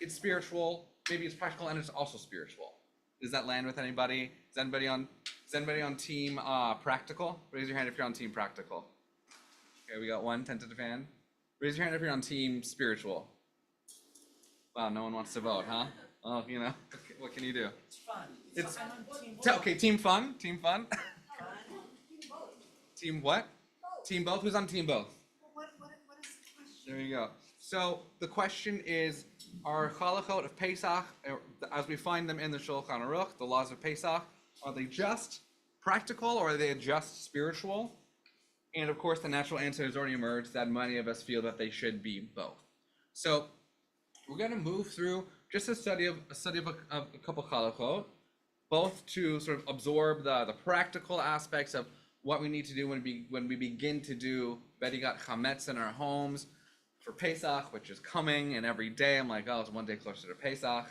it's spiritual. Maybe it's practical and it's also spiritual. Does that land with anybody? Is anybody on team practical? Raise your hand if you're on team practical. Okay, we got one tentative hand. Raise your hand if you're on team spiritual. Wow, no one wants to vote, huh? Oh, what can you do? It's fun. It's I'm on team okay. Team fun. Team fun. Team what? Team both. Who's on team both? What is the question? There you go. So the question is, are halachot of Pesach, as we find them in the Shulchan Aruch, the laws of Pesach, are they just practical or are they just spiritual? And of course, the natural answer has already emerged that many of us feel that they should be both. So we're going to move through just a study of a couple halachot, both to sort of absorb the practical aspects of what we need to do when we begin to do Bedigat Chametz in our homes for Pesach, which is coming, and every day I'm like, oh, it's one day closer to Pesach.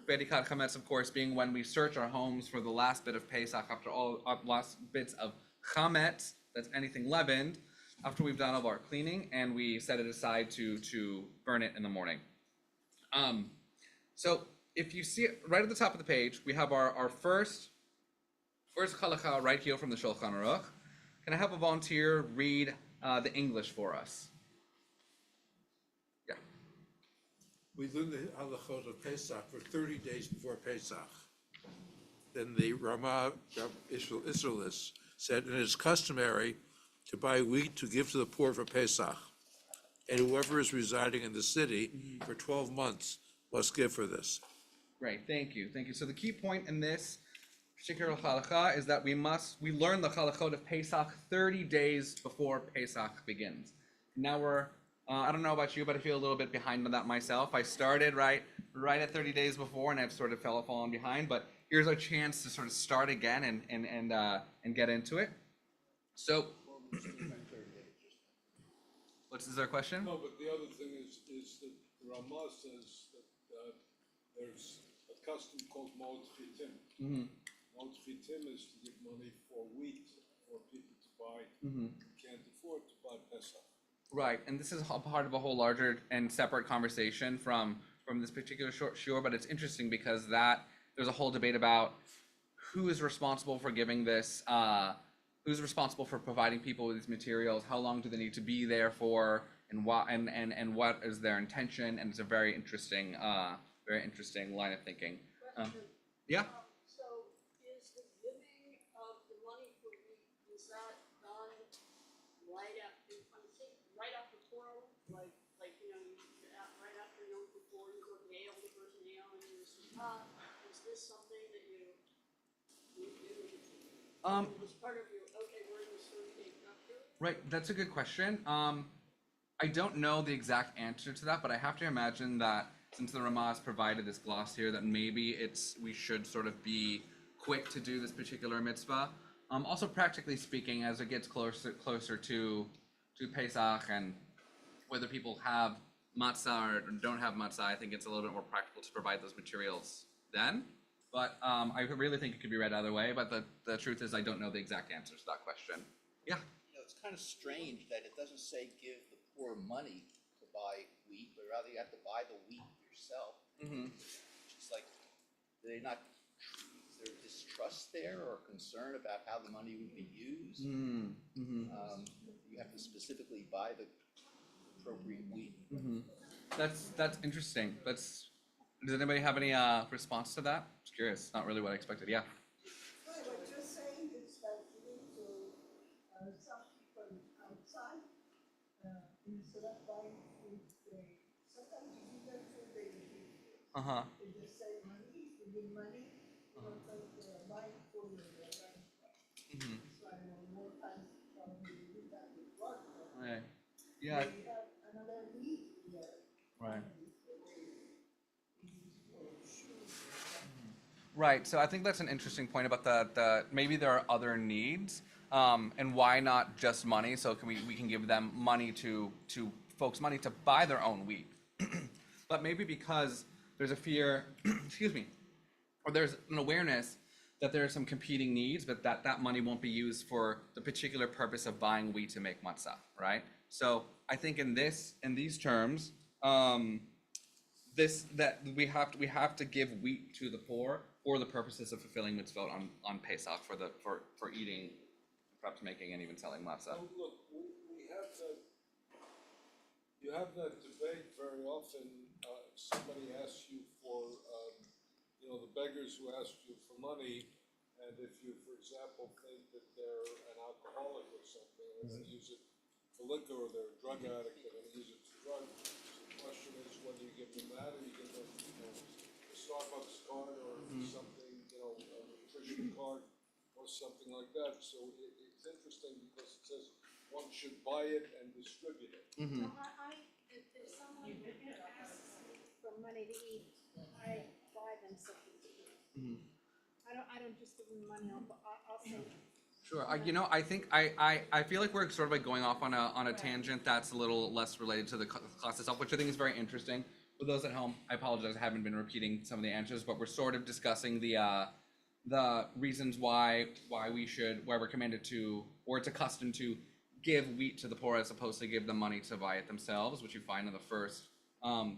Bedigat Chametz, of course, being when we search our homes for the last bit of Pesach after all last bits of Chametz, that's anything leavened, after we've done all of our cleaning, and we set it aside to burn it in the morning. So if you see it right at the top of the page, we have our first halakha right here from the Shulchan Aruch. Can I have a volunteer read the English for us? Yeah. We learn the halachot of Pesach for 30 days before Pesach. Then the Ramah Israelis said it is customary to buy wheat to give to the poor for Pesach, and whoever is residing in the city for 12 months must give for this. Great, thank you. So the key point in this particular halakha is that we learn the halachot of Pesach 30 days before Pesach begins. Now we're, I don't know about you, but I feel a little bit behind on that myself. I started right at 30 days before, and I've sort of fallen behind. But here's our chance to sort of start again and get into it. So, is there a question? No, but the other thing is that Ramah says that there's a custom called Ma'od Chitim. Mm-hmm. Ma'od Chitim is to give money for wheat for people to buy Mm-hmm. who can't afford to buy Pesach. Right, and this is a part of a whole larger and separate conversation from this particular short shiur, but it's interesting because there's a whole debate about who is responsible for giving this, who's responsible for providing people with these materials, how long do they need to be there for, and what is their intention, and it's a very interesting line of thinking. Yeah. So is the giving of the money for wheat, is that done right after Purim? Like, right after Yom Kippur, you go nail the first nail and you say, is this this something that you Um, was part of your, okay, we're in this 30-day period? right, that's a good question. I don't know the exact answer to that, but I have to imagine that since the Ramaz provided this gloss here, that maybe we should sort of be quick to do this particular mitzvah. Also, practically speaking, as it gets closer to Pesach and whether people have matzah or don't have matzah, I think it's a little bit more practical to provide those materials then. But I really think it could be read either way. But the truth is, I don't know the exact answer to that question. Yeah. You know, it's kind of strange that it doesn't say give the poor money to buy wheat, but rather you have to buy the wheat yourself. Mm-hmm. It's like, do they not, is there distrust there or concern about how the money would be used? Mm-hmm. You have to specifically buy the appropriate wheat. Mm-hmm. That's interesting. Does anybody have any response to that? Just curious. Not really what I expected. Yeah. What you're saying is that giving to some people outside, instead of buying food, sometimes you give them food, they give Uh-huh. They just say money, if you give money, you don't think they're buying food or they're buying stuff. Mm-hmm. So I know more times probably you do that with work. Right. Yeah. We have another need here. Right. Right. So I think that's an interesting point about the maybe there are other needs, and why not just money? So we can give them money to folks money to buy their own wheat, but maybe because there's a fear, excuse me, or there's an awareness that there are some competing needs, but that money won't be used for the particular purpose of buying wheat to make matzah, right? So I think in these terms, that we have to give wheat to the poor for the purposes of fulfilling mitzvot on Pesach for eating, perhaps making and even selling matzah. Well, look, we have that, you have that debate very often, if somebody asks you for, the beggars who ask you for money, and if you, for example, think that they're an alcoholic or something, and they use it for liquor, or they're a drug addict, and they use it for drugs, the question is, whether you give them that, or you give them, a Starbucks card, or something, a nutrition card, or something like that. So it's interesting because it says one should buy it and distribute it. Mm-hmm. No, if someone asks me for money to eat, I buy them something to eat. Mm-hmm. I don't just give them money, I'll say. Sure. I think I feel like we're sort of like going off on a tangent that's a little less related to the class itself, which I think is very interesting. For those at home, I apologize, I haven't been repeating some of the answers, but we're sort of discussing the reasons why we're commanded to, or it's a custom to give wheat to the poor as opposed to give them money to buy it themselves, which you find in the first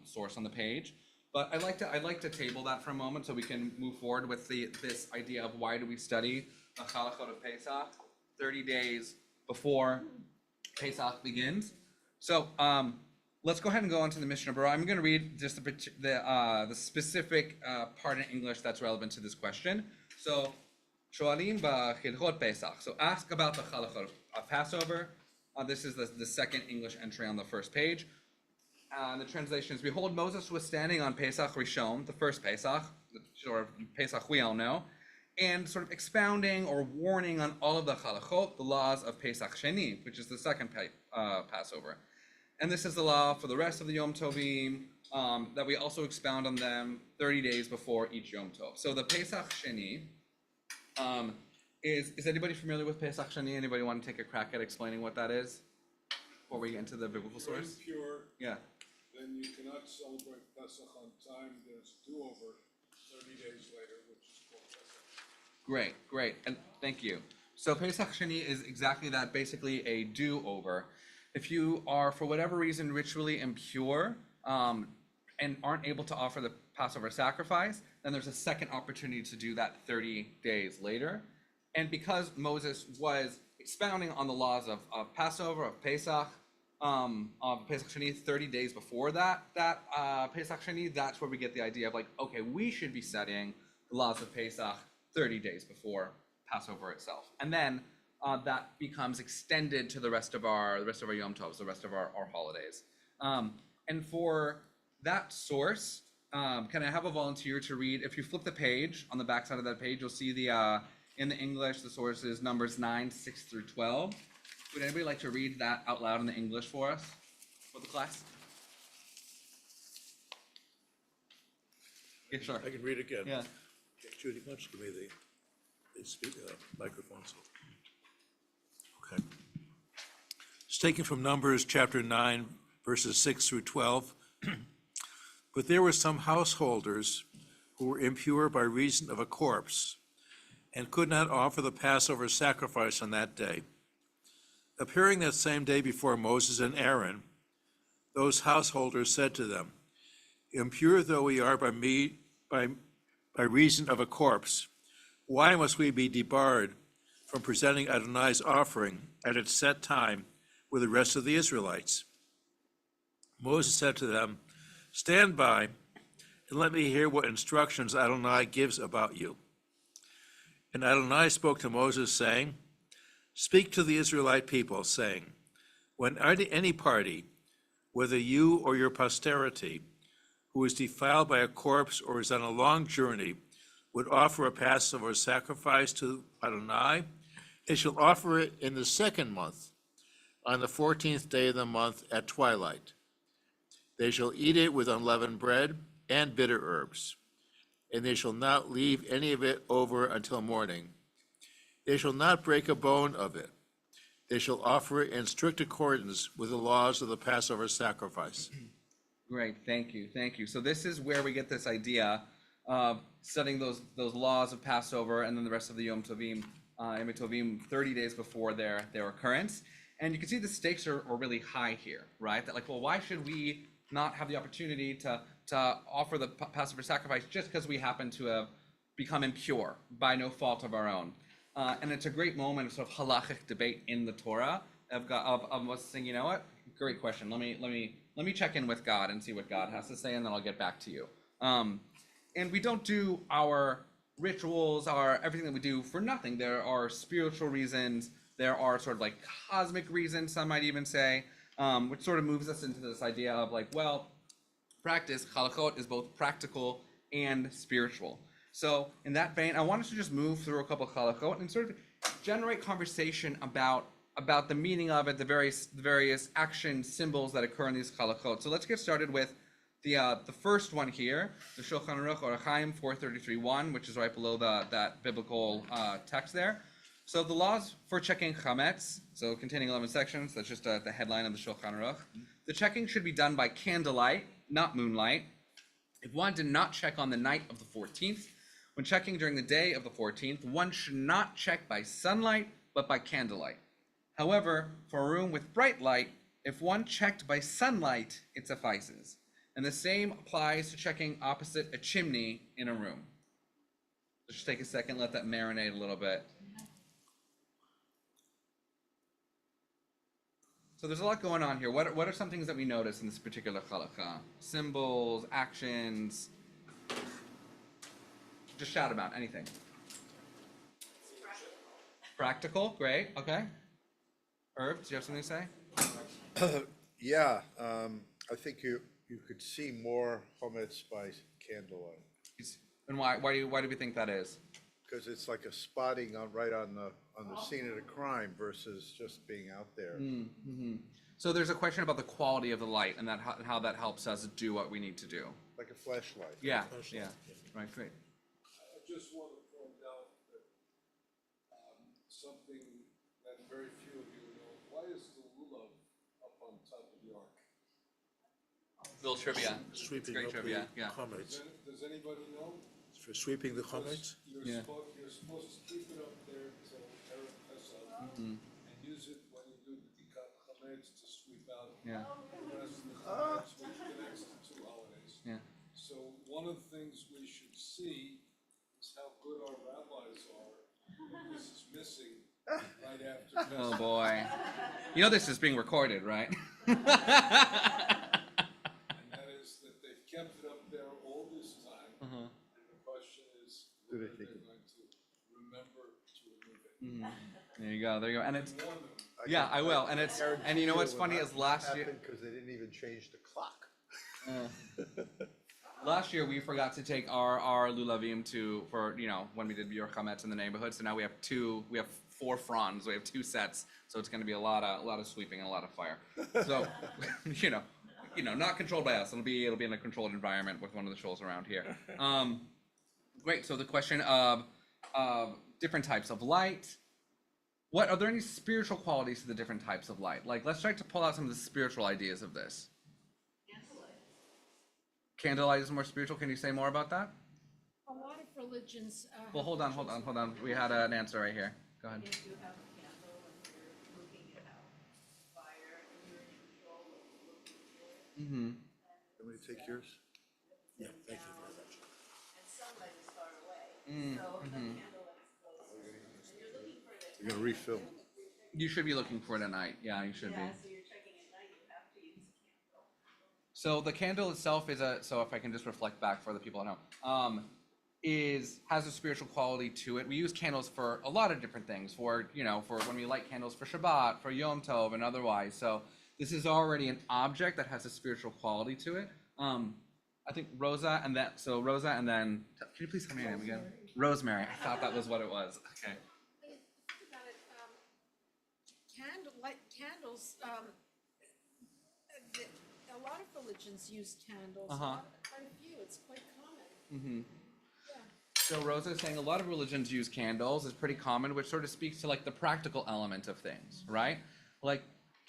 source on the page. But I'd like to table that for a moment so we can move forward with this idea of why do we study the Halachot of Pesach 30 days before Pesach begins. So let's go ahead and go on to the Mishnah Berurah. I'm going to read just the specific part in English that's relevant to this question. So, Shoalim b'Chilchot Pesach. So ask about the Halachot of Passover. This is the second English entry on the first page. The translation is, behold, Moses was standing on Pesach Rishon, the first Pesach, the sort of Pesach we all know, and sort of expounding or warning on all of the halachot, the laws of Pesach Sheni, which is the second Passover. And this is the law for the rest of the Yom Tovim, that we also expound on them 30 days before each Yom Tov. So the Pesach Sheni, is anybody familiar with Pesach Sheni? Anybody want to take a crack at explaining what that is before we get into the biblical If you're source? impure, Yeah. then you cannot celebrate Pesach on time. There's a do-over 30 days later, which is called Pesach. Great, and thank you. So Pesach Sheni is exactly that, basically a do-over. If you are, for whatever reason, ritually impure, and aren't able to offer the Passover sacrifice, then there's a second opportunity to do that 30 days later. And because Moses was expounding on the laws of Passover, of Pesach Sheni 30 days before that Pesach Sheni, that's where we get the idea of like, okay, we should be studying the laws of Pesach 30 days before Passover itself. And then that becomes extended to the rest of our Yom Tovs, the rest of our holidays. And for that source, can I have a volunteer to read? If you flip the page, on the back side of that page, you'll see the in the English, the source is Numbers 9, 6 through 12. Would anybody like to read that out loud in the English for us, for the class? Yeah, sure. I can read again. Yeah. Judy, why don't you give me the microphones? Okay. It's taken from Numbers chapter 9, verses 6 through 12. But there were some householders who were impure by reason of a corpse and could not offer the Passover sacrifice on that day. Appearing that same day before Moses and Aaron, those householders said to them, impure though we are by reason of a corpse, why must we be debarred from presenting Adonai's offering at its set time with the rest of the Israelites? Moses said to them, stand by and let me hear what instructions Adonai gives about you. And Adonai spoke to Moses, saying, speak to the Israelite people, saying, when any party, whether you or your posterity, who is defiled by a corpse or is on a long journey, would offer a Passover sacrifice to Adonai, they shall offer it in the second month, on the 14th day of the month at twilight. They shall eat it with unleavened bread and bitter herbs, and they shall not leave any of it over until morning. They shall not break a bone of it. They shall offer it in strict accordance with the laws of the Passover sacrifice. Great, thank you, thank you. So this is where we get this idea of studying those laws of Passover and then the rest of the Yom Tovim, Yom Tovim 30 days before their occurrence. And you can see the stakes are really high here, right? That like, well, why should we not have the opportunity to offer the Passover sacrifice just because we happen to have become impure by no fault of our own? And it's a great moment of sort of halachic debate in the Torah of us saying, you know what? Great question. Let me check in with God and see what God has to say, and then I'll get back to you. And we don't do our rituals, everything that we do for nothing. There are spiritual reasons. There are sort of like cosmic reasons, some might even say, which sort of moves us into this idea of like, well, practice, halachot, is both practical and spiritual. So in that vein, I wanted to just move through a couple of halachot and sort of generate conversation about the meaning of it, the various action symbols that occur in these halachot. So let's get started with the first one here, the Shulchan Aruch Orach Chaim 433.1, which is right below that biblical text there. So the laws for checking chametz, so containing 11 sections, that's just the headline of the Shulchan Aruch. The checking should be done by candlelight, not moonlight. If one did not check on the night of the 14th, when checking during the day of the 14th, one should not check by sunlight, but by candlelight. However, for a room with bright light, if one checked by sunlight, it suffices. And the same applies to checking opposite a chimney in a room. Let's just take a second, let that marinate a little bit. So there's a lot going on here. What are some things that we notice in this particular halakha? Symbols, actions. Just shout about anything. Practical, great, okay. Herb, do you have something to say? Yeah, I think you could see more chametz by candlelight, And why do we think that is? because it's like a spotting right on the scene of the crime versus just being out there. Mm-hmm. So there's a question about the quality of the light and how that helps us do what we need to do. Like a flashlight. Yeah, yeah, right, great. I just want to point out that something that very few of you know. Why is the lulav up on top of the ark? Little trivia. Sweeping Great up the trivia, yeah. chametz. Does anybody know? For sweeping the chametz? You're Yeah. supposed to keep it up there till Erev Pesach and use it when you do the tikkun chametz to sweep out Yeah, the rest of the chametz, which connects to two holidays. yeah. So one of the things we should see is how good our rabbis are. This is missing right after Oh Pesach. boy. You know this is being recorded, right? And that is that they've kept it up there all this time. And the question is, Do whether they they're think going to remember to remove it. There you go. And it's, Warn them. yeah, I will. And you know what's funny is last year. Because they didn't even change the clock. Last year we forgot to take our lulavim for when we did Biur Chametz in the neighborhood. So now we have 4 fronds. We have 2 sets. So it's going to be a lot of sweeping and a lot of fire. So not controlled by us. It'll be in a controlled environment with one of the shoals around here. Great. So the question of different types of light. What are there any spiritual qualities to the different types of light? Like, let's try to pull out some of the spiritual ideas of this. Candlelight is more spiritual. Can you say more about that? A lot of religions. Well, hold on. We had an answer right here. Go ahead. If you have a candle and you're looking at fire and you're in control of looking for it. Mm-hmm. Want me to take yours? Yeah, thank you very much. And sunlight is far away. Mm, So the mhm. candle is closer. And you're looking for it at You're gonna refill. You should be looking for it at night. Yeah, you should be. Yeah, so you're checking at night, you have to use a candle. So the candle itself so if I can just reflect back for the people at home, has a spiritual quality to it. We use candles for a lot of different things. For when we light candles for Shabbat, for Yom Tov, and otherwise. So this is already an object that has a spiritual quality to it. I think Rosa, and then can you please tell me your name again? Rosemary. I thought that was what it was. Okay. Think about it, candles, a lot of religions use candles. Uh-huh. Quite a few, it's quite common. Mm-hmm. Yeah. So Rosa is saying a lot of religions use candles. It's pretty common, which sort of speaks to like the practical element of things, right? Like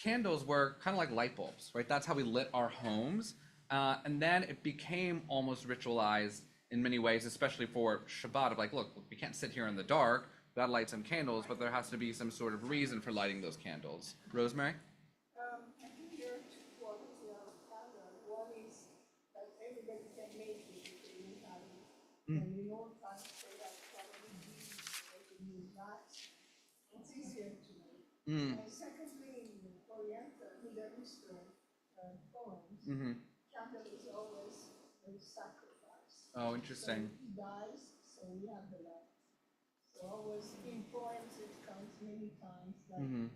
candles were kind of like light bulbs, right? That's how we lit our homes. And then it became almost ritualized in many ways, especially for Shabbat, of like, look, we can't sit here in the dark, we gotta light some candles, but there has to be some sort of reason for lighting those candles. Rosemary? I think there are 2 qualities of candle. One is that everybody can make it if they know how to. And in old times, they had probably beads, they could use that. It's easier to make. Mm. And secondly, in Oriental, Middle Eastern poems, Mm-hmm. candle is always a sacrifice. Oh, interesting. So he dies, so we have the light. So always in poems it comes many times that Mm-hmm.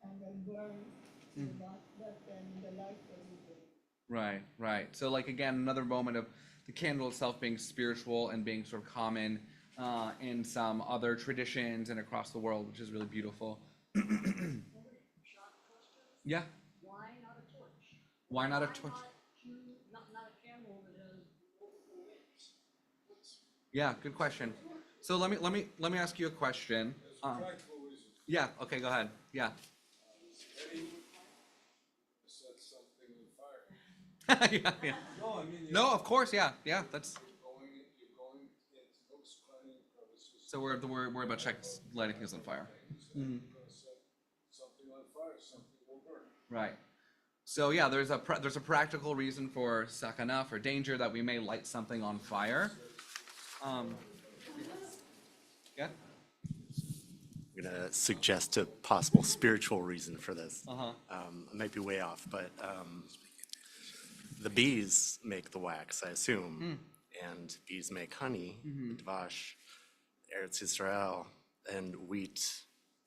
candle burn, but then the light doesn't burn. Right. So like again, another moment of the candle itself being spiritual and being sort of common in some other traditions and across the world, which is really beautiful. Shot question? Yeah. Why not a torch? Why not a Why torch? not a candle that has multiple wicks? Yeah, good question. So let me ask you a question. Practical reasons. Yeah. Okay. Go ahead. Yeah. Eddie set something on fire. yeah. No, I mean. No, of course. Yeah. That's. You're going into nooks, crannies, crevices. So we're worried about lighting things on fire. You're gonna set something on fire, something will burn. Right. So yeah, there's a practical reason for sakana, for danger, that we may light something on fire. Yeah. I'm gonna suggest a possible spiritual reason for this. Uh-huh. I might be way off, but the bees make the wax, I assume, and bees make honey, dvash, Eretz Yisrael, and wheat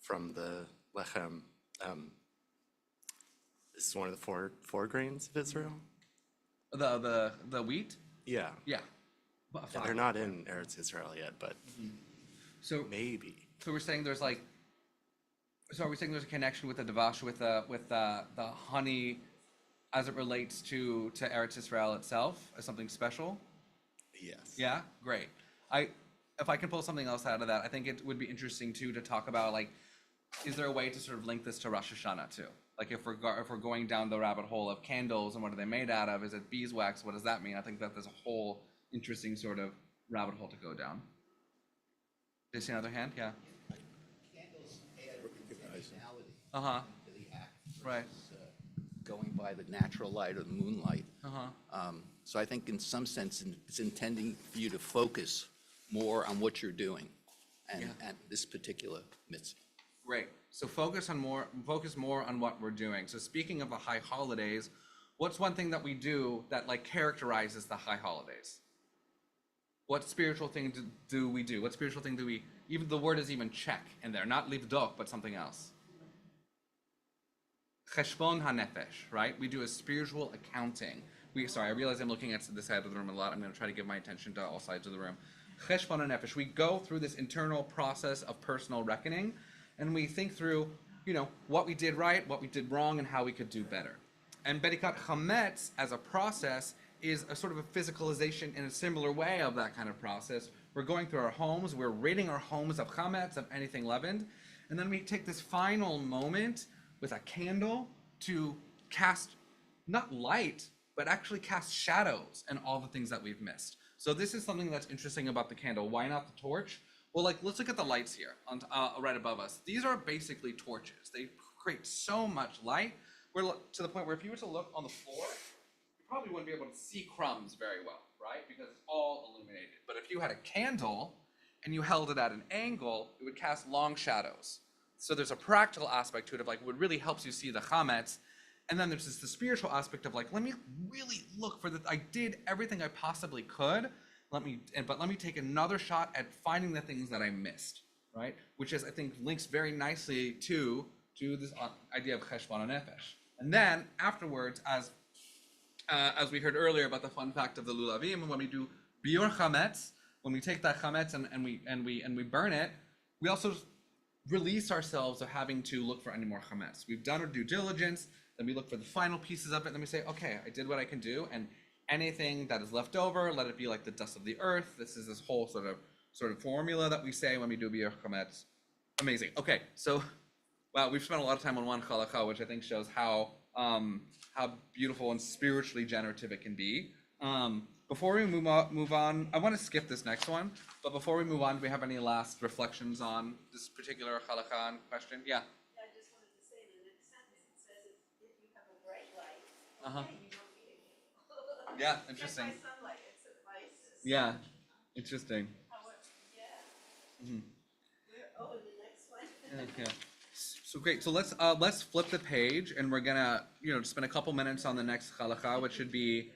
from the lechem. This is one of the four grains of Israel. The wheat. Yeah, Yeah. and they're not in Eretz Yisrael yet, but So maybe. so we're saying there's like. So are we saying there's a connection with the davash with the honey, as it relates to Eretz Yisrael itself as something special? Yes. Yeah, great. If I can pull something else out of that, I think it would be interesting too to talk about like, is there a way to sort of link this to Rosh Hashanah too? Like if we're going down the rabbit hole of candles and what are they made out of? Is it beeswax? What does that mean? I think that there's a whole interesting sort of rabbit hole to go down. Did you see another hand? Yeah. Candles add personality Uh-huh. to the act. Right. versus, going by the natural light or the moonlight. Uh-huh. So I think in some sense, it's intending for you to focus more on what you're doing and this particular mitzvah. Great. So focus more on what we're doing. So speaking of the high holidays, what's one thing that we do that like characterizes the high holidays? What spiritual thing do we do? What spiritual thing do we, even the word is even check in there, not livdok, but something else. Cheshbon hanefesh, right? We do a spiritual accounting. sorry, I realize I'm looking at this side of the room a lot. I'm going to try to give my attention to all sides of the room. Cheshbon nefesh. We go through this internal process of personal reckoning, and we think through, what we did right, what we did wrong, and how we could do better. And Bedikat Chametz, as a process, is a sort of a physicalization in a similar way of that kind of process. We're going through our homes, we're ridding our homes of chametz, of anything leavened, and then we take this final moment with a candle to cast, not light, but actually cast shadows and all the things that we've missed. So this is something that's interesting about the candle. Why not the torch? Well, let's look at the lights here on right above us. These are basically torches. They create so much light, to the point where if you were to look on the floor, you probably wouldn't be able to see crumbs very well, right? Because it's all illuminated. But if you had a candle and you held it at an angle, it would cast long shadows. So there's a practical aspect to it of what really helps you see the chametz. And then there's the spiritual aspect of let me really look for I did everything I possibly could. But let me take another shot at finding the things that I missed, right? Which is, I think, links very nicely to this idea of cheshbon nefesh. And then afterwards, as we heard earlier about the fun fact of the lulavim, when we do biur chametz, when we take that chametz and we burn it, we also release ourselves of having to look for any more chametz. We've done our due diligence, then we look for the final pieces of it, and then we say, okay, I did what I can do, and anything that is left over, let it be like the dust of the earth. This is this whole sort of formula that we say when we do biur chametz. Amazing. Okay, so wow, we've spent a lot of time on one halakha, which I think shows how beautiful and spiritually generative it can be. Before we move on, I want to skip this next one, but before we move on, do we have any last reflections on this particular halakha question? Yeah. I just wanted to say the next sentence, it says if you have a bright light, Uh-huh. okay, you don't need it. Yeah, interesting. Just by sunlight, it's a device. Yeah, interesting. Yeah. Mhm. Oh, the next one. Yeah. So great. So let's flip the page, and we're gonna spend a couple minutes on the next halakha, which should be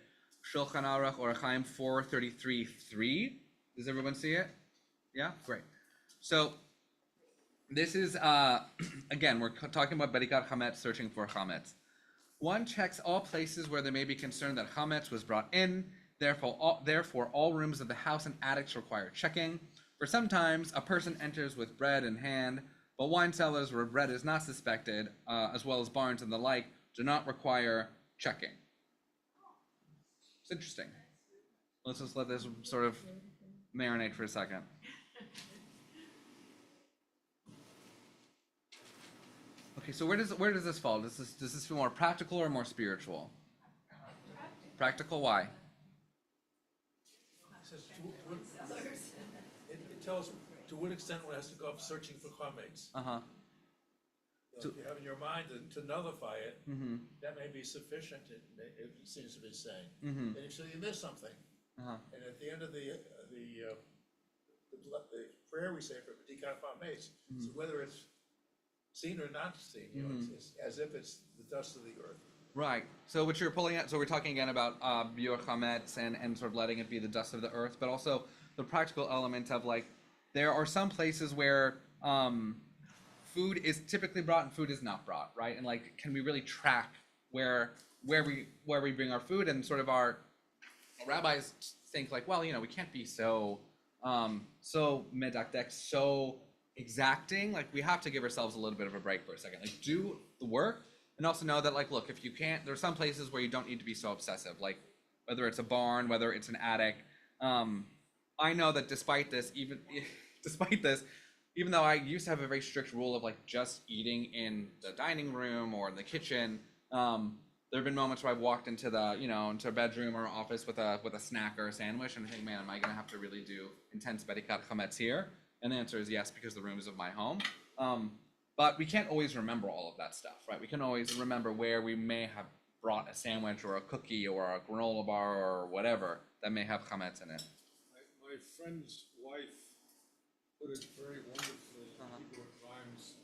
Shulchan Aruch Orach Chaim 433:3. Does everyone see it? Yeah, great. So this is again, we're talking about Bedikat Chametz, searching for Chametz. One checks all places where there may be concern that Chametz was brought in. Therefore, all rooms of the house and attics require checking. For sometimes a person enters with bread in hand, but wine cellars where bread is not suspected, as well as barns and the like, do not require checking. It's interesting. Let's just let this sort of marinate for a second. Okay, so where does this fall? Does this feel more practical or more spiritual? Practical. Why? It says it tells to what extent one has to go up searching for chametz. If you have in your mind to nullify it, that may be sufficient, it seems to be saying. And if you miss something, and at the end of the prayer we say for Bedikat Chametz, so whether it's seen or not seen, it's as if it's the dust of the earth. Right. So what you're pulling at, so we're talking again about biur chametz and sort of letting it be the dust of the earth, but also the practical element of there are some places where food is typically brought and food is not brought, right? And can we really track where we bring our food? And sort of our rabbis think well, we can't be so medakdek, so exacting. We have to give ourselves a little bit of a break for a second. Do the work, and also know that look, if you can't, there are some places where you don't need to be so obsessive. Whether it's a barn, whether it's an attic. I know that despite this, even though I used to have a very strict rule of just eating in the dining room or in the kitchen, there have been moments where I've walked into into a bedroom or office with a snack or a sandwich, and I think, man, am I going to have to really do intense Bedikat Chametz here? And the answer is yes, because the room is of my home. But we can't always remember all of that stuff, right? We can always remember where we may have brought a sandwich or a cookie or a granola bar or whatever that may have chametz in it. My friend's wife put it very wonderfully in Hebrew rhymes.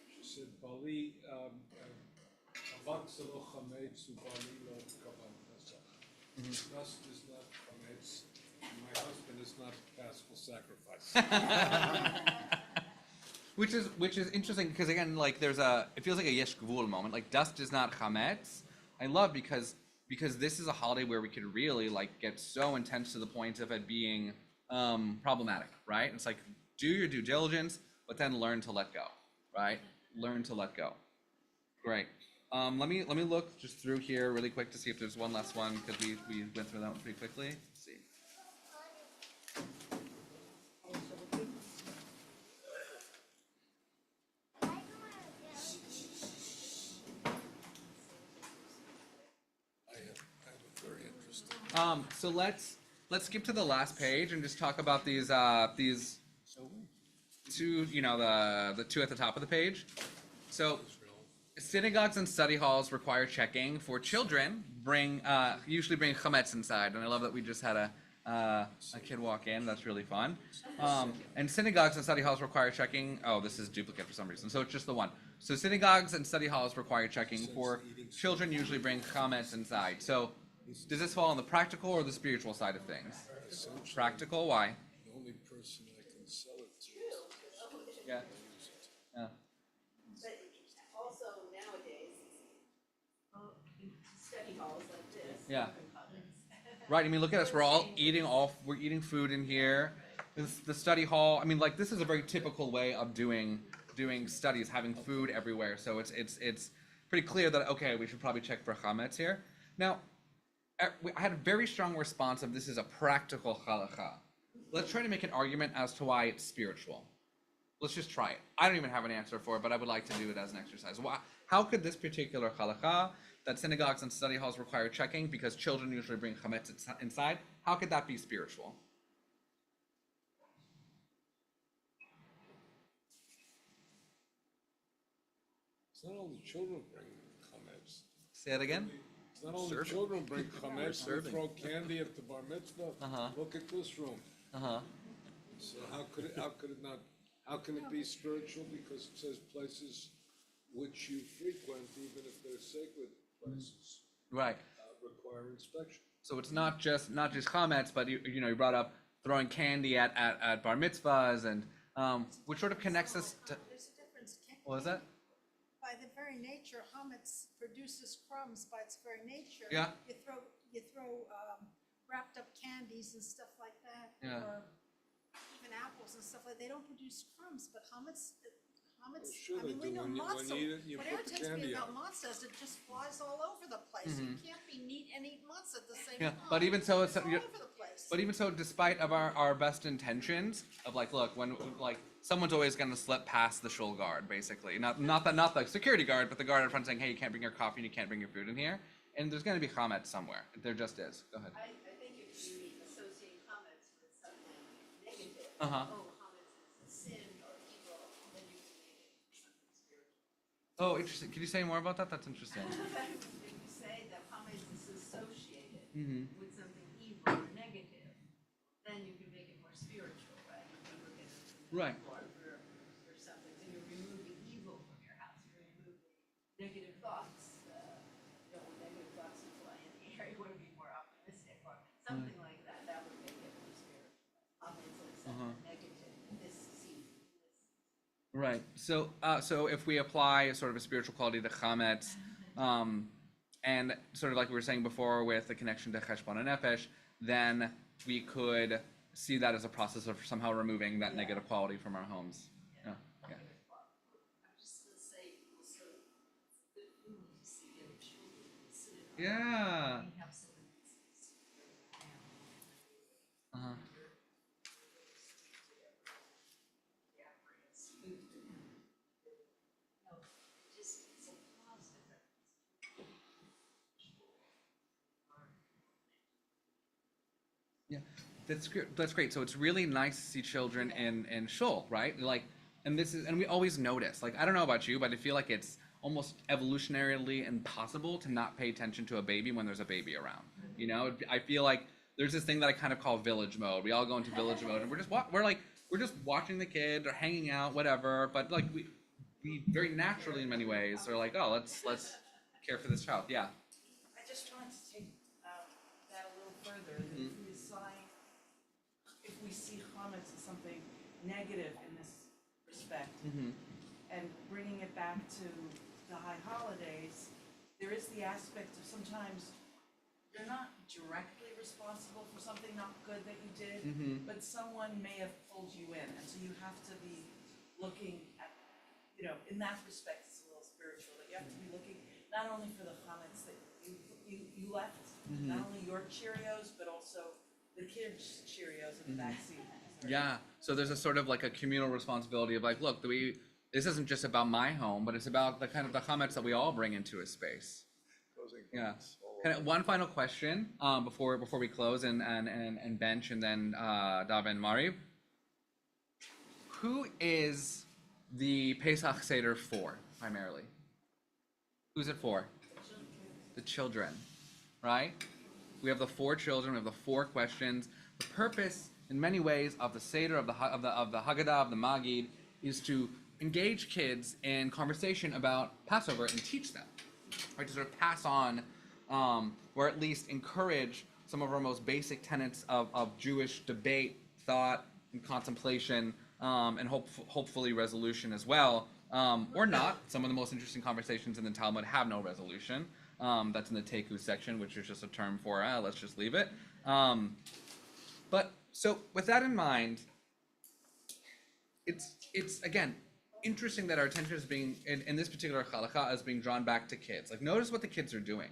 She said, Bali, Avat lo chametz, Bali lo kavan pesach. Dust is not chametz, and my husband is not paschal sacrifice. Which is interesting because again, it feels like a yesh gvul moment. Dust is not chametz. I love because because this is a holiday where we could really like get so intense to the point of it being problematic, right? It's like do your due diligence, but then learn to let go, right? Learn to let go. Great. Let me look just through here really quick to see if there's one last one because we went through that one pretty quickly. Let's see. I have a very interesting. So let's skip to the last page and just talk about these two, the two at the top of the page. So synagogues and study halls require checking. For children, usually bring chametz inside, and I love that we just had a kid walk in. That's really fun. And synagogues and study halls require checking. Oh, this is duplicate for some reason, so it's just the one. So synagogues and study halls require checking. For children, usually bring chametz inside. So does this fall on the practical or the spiritual side of things? Practical. Why? The only person I can sell it to. Yeah. Yeah. But also nowadays, study halls like this. Yeah. Right. I mean, look at us. We're eating food in here. The study hall. I mean, like this is a very typical way of doing studies, having food everywhere. So it's pretty clear that okay, we should probably check for chametz here. Now, I had a very strong response of this is a practical halakha. Let's try to make an argument as to why it's spiritual. Let's just try it. I don't even have an answer for it, but I would like to do it as an exercise. How could this particular halakha that synagogues and study halls require checking because children usually bring chametz inside, how could that be spiritual? It's not only children bring chametz. Say it again. It's not only children bring chametz, they throw candy at the bar mitzvah. Look at this room. So how could it be spiritual? Because it says places which you frequent, even if they're sacred places, Right. require inspection. So it's not just chametz, but you brought up throwing candy at bar mitzvahs and which sort of connects us to. There's a difference. What was that? By the very nature, chametz produces crumbs by its very nature. Yeah. You throw wrapped up candies and stuff like that. Yeah. Or even apples and stuff like, they don't produce crumbs, but chametz, Sure I mean, they we do. know When you matzah. eat it, you What put the irritates me candy about out. matzah is it just flies all over the place. You can't be neat and eat matzah at the same Yeah, time. but even so, It's all over the place. But even so, despite of our best intentions of like, look, when like someone's always gonna slip past the shul guard, basically. Not the security guard, but the guard in front saying, hey, you can't bring your coffee and you can't bring your food in here. And there's gonna be chametz somewhere. There just is. Go ahead. I think if we associate comments with something negative, Uh-huh. oh, comments is a sin or evil, then you can make it something spiritual. Oh, interesting. Can you say more about that? That's interesting. If you say that comments is associated with something evil or negative, then you can make it more spiritual, right? You can look at it as a Right. metaphor for something, so you remove the evil from your house, you remove the negative thoughts. You don't want negative thoughts to fly in the air, you want to be more optimistic, or something like that, that would make it more spiritual. Obviously, something negative, this seed, this. Right. So if we apply sort of a spiritual quality to chametz, and sort of like we were saying before with the connection to cheshbon nefesh, then we could see that as a process of somehow removing that negative quality from our homes. Yeah. Yeah. I'm just gonna say, also, the food you see in children, sit at home. Yeah. We have some of these. Uh-huh. No, just, it's a positive. Yeah, that's great. So it's really nice to see children in shul, right? Like, and we always notice. Like, I don't know about you, but I feel like it's almost evolutionarily impossible to not pay attention to a baby when there's a baby around. You know, I feel like there's this thing that I kind of call village mode. We all go into village mode, and we're just watching the kid or hanging out, whatever. But like we very naturally in many ways are like, oh, let's care for this child. Yeah. I just wanted to take that a little further. If we see chametz as something negative in this respect, and bringing it back to the high holidays, there is the aspect of sometimes you're not directly responsible for something not good that you did, but someone may have pulled you in, and so you have to be looking at, in that respect, it's a little spiritual, that you have to be looking not only for the comments that you left, not only your Cheerios, but also the kids' Cheerios in the backseat. Yeah, so there's a sort of like a communal responsibility of like, look, this isn't just about my home, but it's about the kind of the comments that we all bring into a space. Yeah. One final question before we close and bench and then Dava and Mari. Who is the Pesach Seder for primarily? Who's it for? The children, right? We have the 4 children. We have the 4 questions. The purpose, in many ways, of the Seder, of the Haggadah, of the Magid, is to engage kids in conversation about Passover and teach them, right? To sort of pass on, or at least encourage some of our most basic tenets of Jewish debate, thought, and contemplation, and hopefully resolution as well, or not. Some of the most interesting conversations in the Talmud have no resolution. That's in the Teku section, which is just a term for, let's just leave it. But so with that in mind, it's again, interesting that our attention is being, in this particular halakha, is being drawn back to kids. Like, notice what the kids are doing.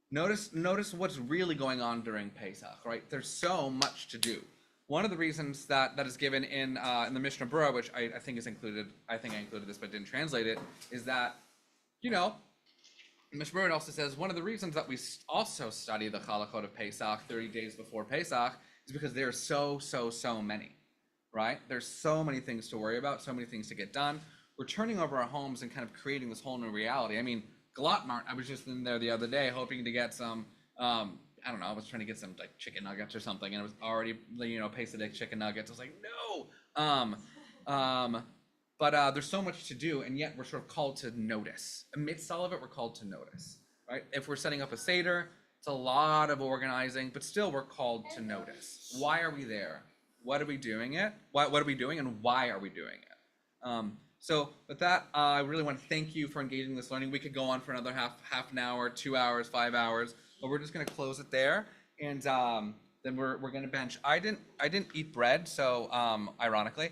Notice what's really going on during Pesach, right? There's so much to do. One of the reasons that is given in the Mishnah Berurah, which I think is included, I think I included this but didn't translate it, is that, Mishnah Berurah also says one of the reasons that we also study the Halachot of Pesach 30 days before Pesach is because there are so many, right? There's so many things to worry about, so many things to get done. We're turning over our homes and kind of creating this whole new reality. I mean, Galat Mart, I was just in there the other day hoping to get some, I don't know, I was trying to get some like chicken nuggets or something, and it was already, Pesach chicken nuggets. I was like, no! But there's so much to do, and yet we're sort of called to notice. Amidst all of it, we're called to notice, right? If we're setting up a Seder, it's a lot of organizing, but still we're called to notice. Why are we there? What are we doing it? What are we doing, and why are we doing it? So with that, I really want to thank you for engaging in this learning. We could go on for another half an hour, 2 hours, 5 hours, but we're just going to close it there, and then we're going to bench. I didn't eat bread, so ironically,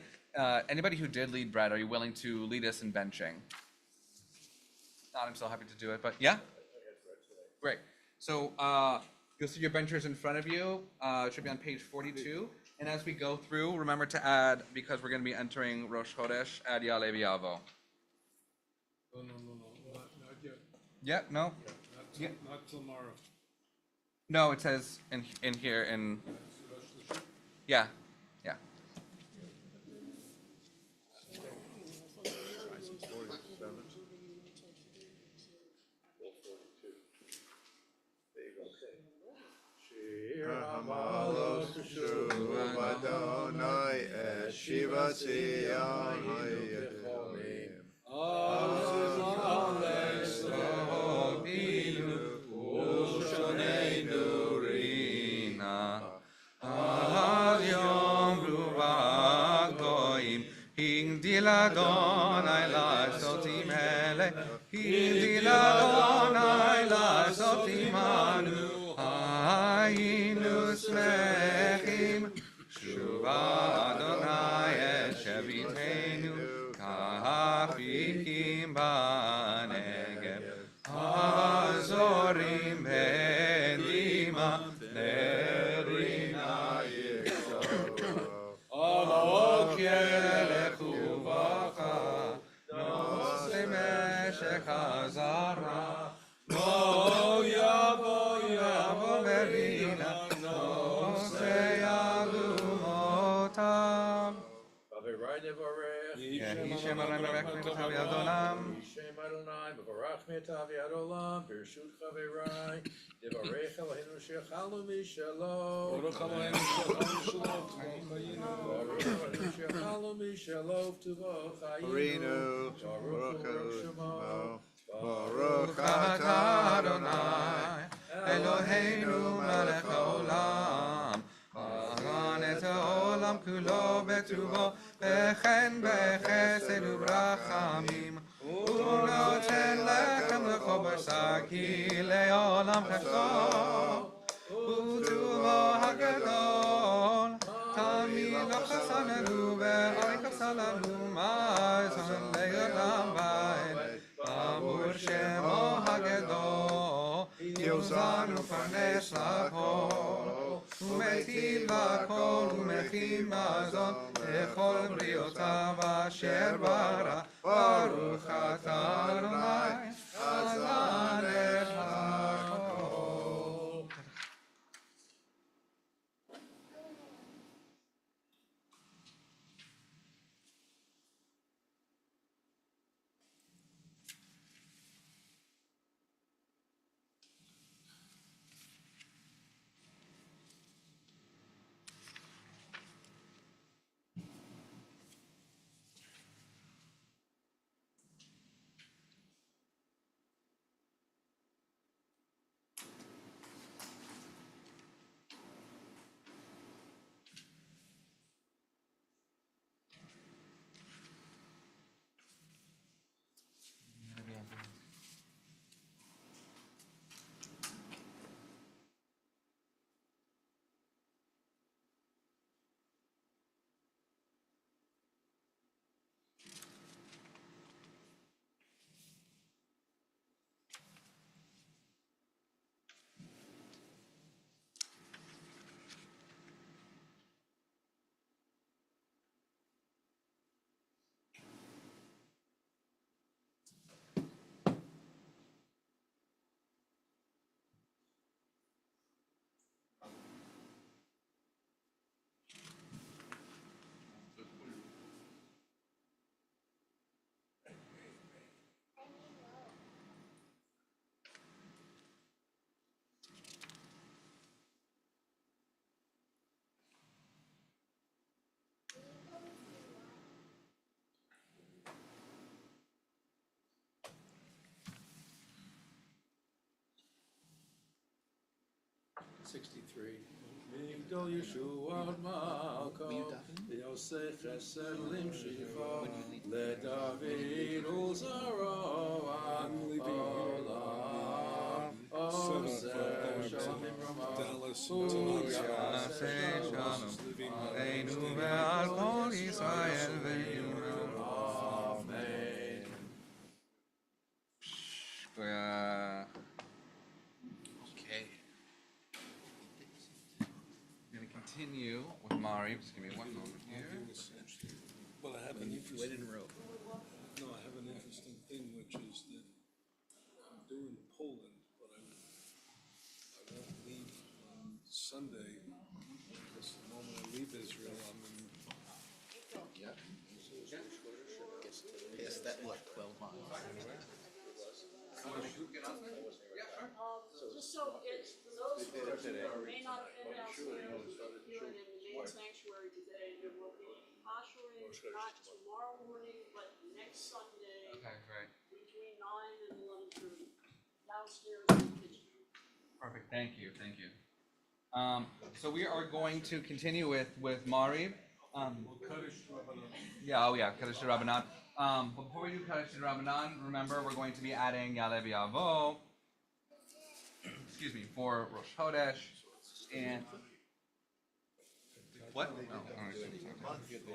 anybody who did lead bread, are you willing to lead us in benching? Not, I'm so happy to do it, but yeah? Great. So you'll see your benchers in front of you. It should be on page 42. And as we go through, remember to add, because we're going to be entering Rosh Chodesh, add Ya'aleh V'Yavo. No, not yet. Yeah, no? Not tomorrow. No, it says in here, yeah. Adonai et Shiva Tzion Hayecholim. Adonai la'asoti melech, Hindil Adonai la'asoti manu, Hayinu smechim, Shuva Adonai et shevitenu, Kafikim ba'negev, Azorim b'dima, Nerina yikso, Alok yelechu vacha, Nosei meshech hazara, No yavo merina, Nosei alumotav. Yishem Adonai b'chutav Adonam. Yishem Adonai b'varach mitav yad olam b'rshut chaverai devarech Eloheinu shechalu mishalov Baruch Eloheinu shechalu mishalov tuvo chayinu Baruch Shemo Baruch atah Adonai Eloheinu melech haolam Hagan et haolam kulo betuvo Bechen bechesed u'brachamim U'noten lechem lecho b'saki le'olam checho לנו מייס לעולם ועד, אמור שמו הגדול, יוזן ופרנס לכל, ומטיב לכל ומכין מזון, לכל בריאותיו אשר ברא, ברוך אתה אדוני, עזן את הכל. Migdol Yeshua Malko, Yosef Chesed Limshicha, LeDavid Uzaroa, Olam, Oseh Shalom Dallas, Aleinu ve'al kol Yisrael ve'inu Amen. Okay. I'm gonna continue with Mari. Just give me one moment here. Well, I have an interesting. in a row. No, I have an interesting thing, which is that I'm doing Poland, but I won't leave on Sunday, because the moment I leave Israel, I'm in. Yes, that, what, 12 miles? Just so it's, for those who may not have been downstairs, here in the main sanctuary today, there will be posturing, not tomorrow morning, but next Sunday, Okay, great. between 9 and 11:30, downstairs in the kitchen. Perfect. Thank you. Thank you. So we are going to continue with Mari. Yeah, oh yeah, Kaddish Rabbanan. But before we do Kaddish Rabbanan, remember we're going to be adding Yalev Yavo, excuse me, for Rosh Chodesh, and what? Oh, okay.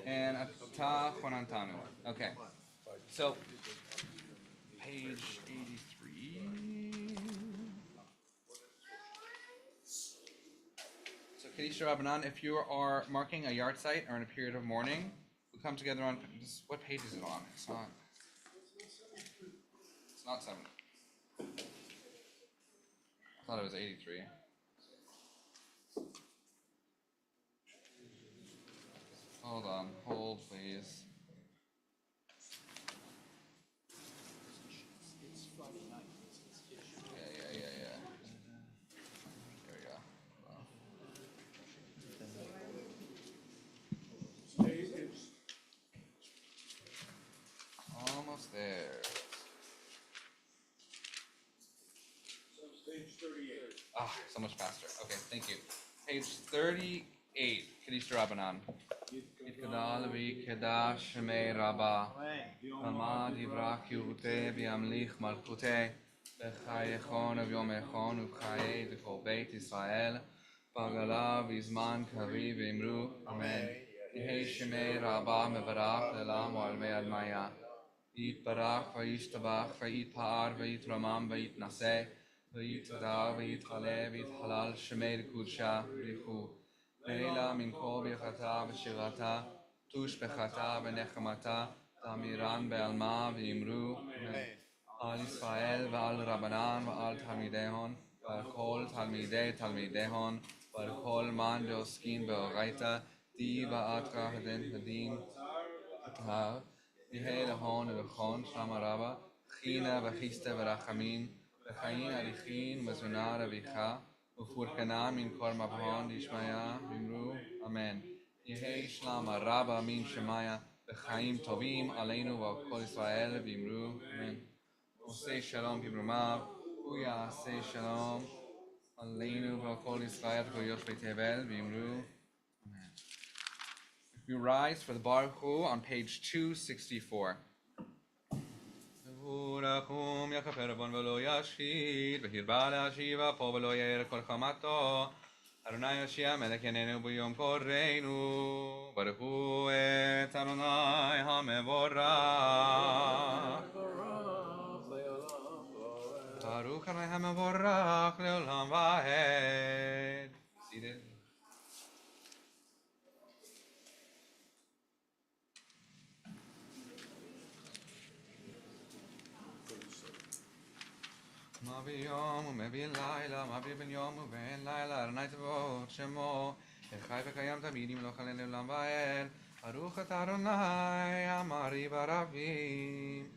And Atah Chonantanu. Okay. So page 83. So Kaddish Rabbanan, if you are marking a yard site or in a period of mourning, we come together on this. What page is it on? It's not 7. I thought it was 83. Hold on, hold please. Yeah. There we go. Almost there. Page 38. Ah, so much faster. Okay, thank you. Page 38, Kaddish Rabbanan. Yitkadal v'yikedash shemei Rabbah. Alma divrach yehuteh v'yamlich malchuteh. B'chayechon v'yomechon u'chayei d'chol Beit Yisrael. Bagala v'zman kavi v'imru. Amen. יהי שמי רבה מברך לעולם ועולמי עד מיה. יתברך וישתבח ויתפאר ויתרומם ויתנשא ויתהדר ויתעלה ויתהלל שמי לקודשה בריחו. לילה מן כל ברכתה ושירתה תושבחתה ונחמתה תמירן בעלמה ואמרו אמן. על ישראל ועל רבנן ועל תלמידיהן ועל כל תלמידי תלמידיהן ועל כל מן דעוסקים באורייתא די ואתרא הדין הטהר יהי להון ולכון שלמה רבה חינה וחיסטה ורחמים וחיים הליכין וזונה רביחה ופורקנה מן כל מבהון דשמיא ואמרו אמן. יהי שלמה רבה מן שמיה וחיים טובים עלינו ועל כל ישראל ואמרו אמן. עושה שלום כברומיו הוא יעשה שלום עלינו ועל כל ישראל וכל יושבי תבל ואמרו amen. We rise for the Baruch Hu on page 264. ורחום יכפר עוון ולא ישחית והרבה להשיבה פה ולא יאר כל חמתו. אדוני יושיע מלך ענייננו ביום קוראנו ברכו את אדוני המבורך. ברוך אדוני המבורך לעולם ועד. Seated. מביא יום ומביא לילה, מביא בין יום ובין לילה, אדוני צבאות שמו, חי וקיים תמיד ימלוך עלינו לעולם ועד. ברוך אתה אדוני המעריב הרבים.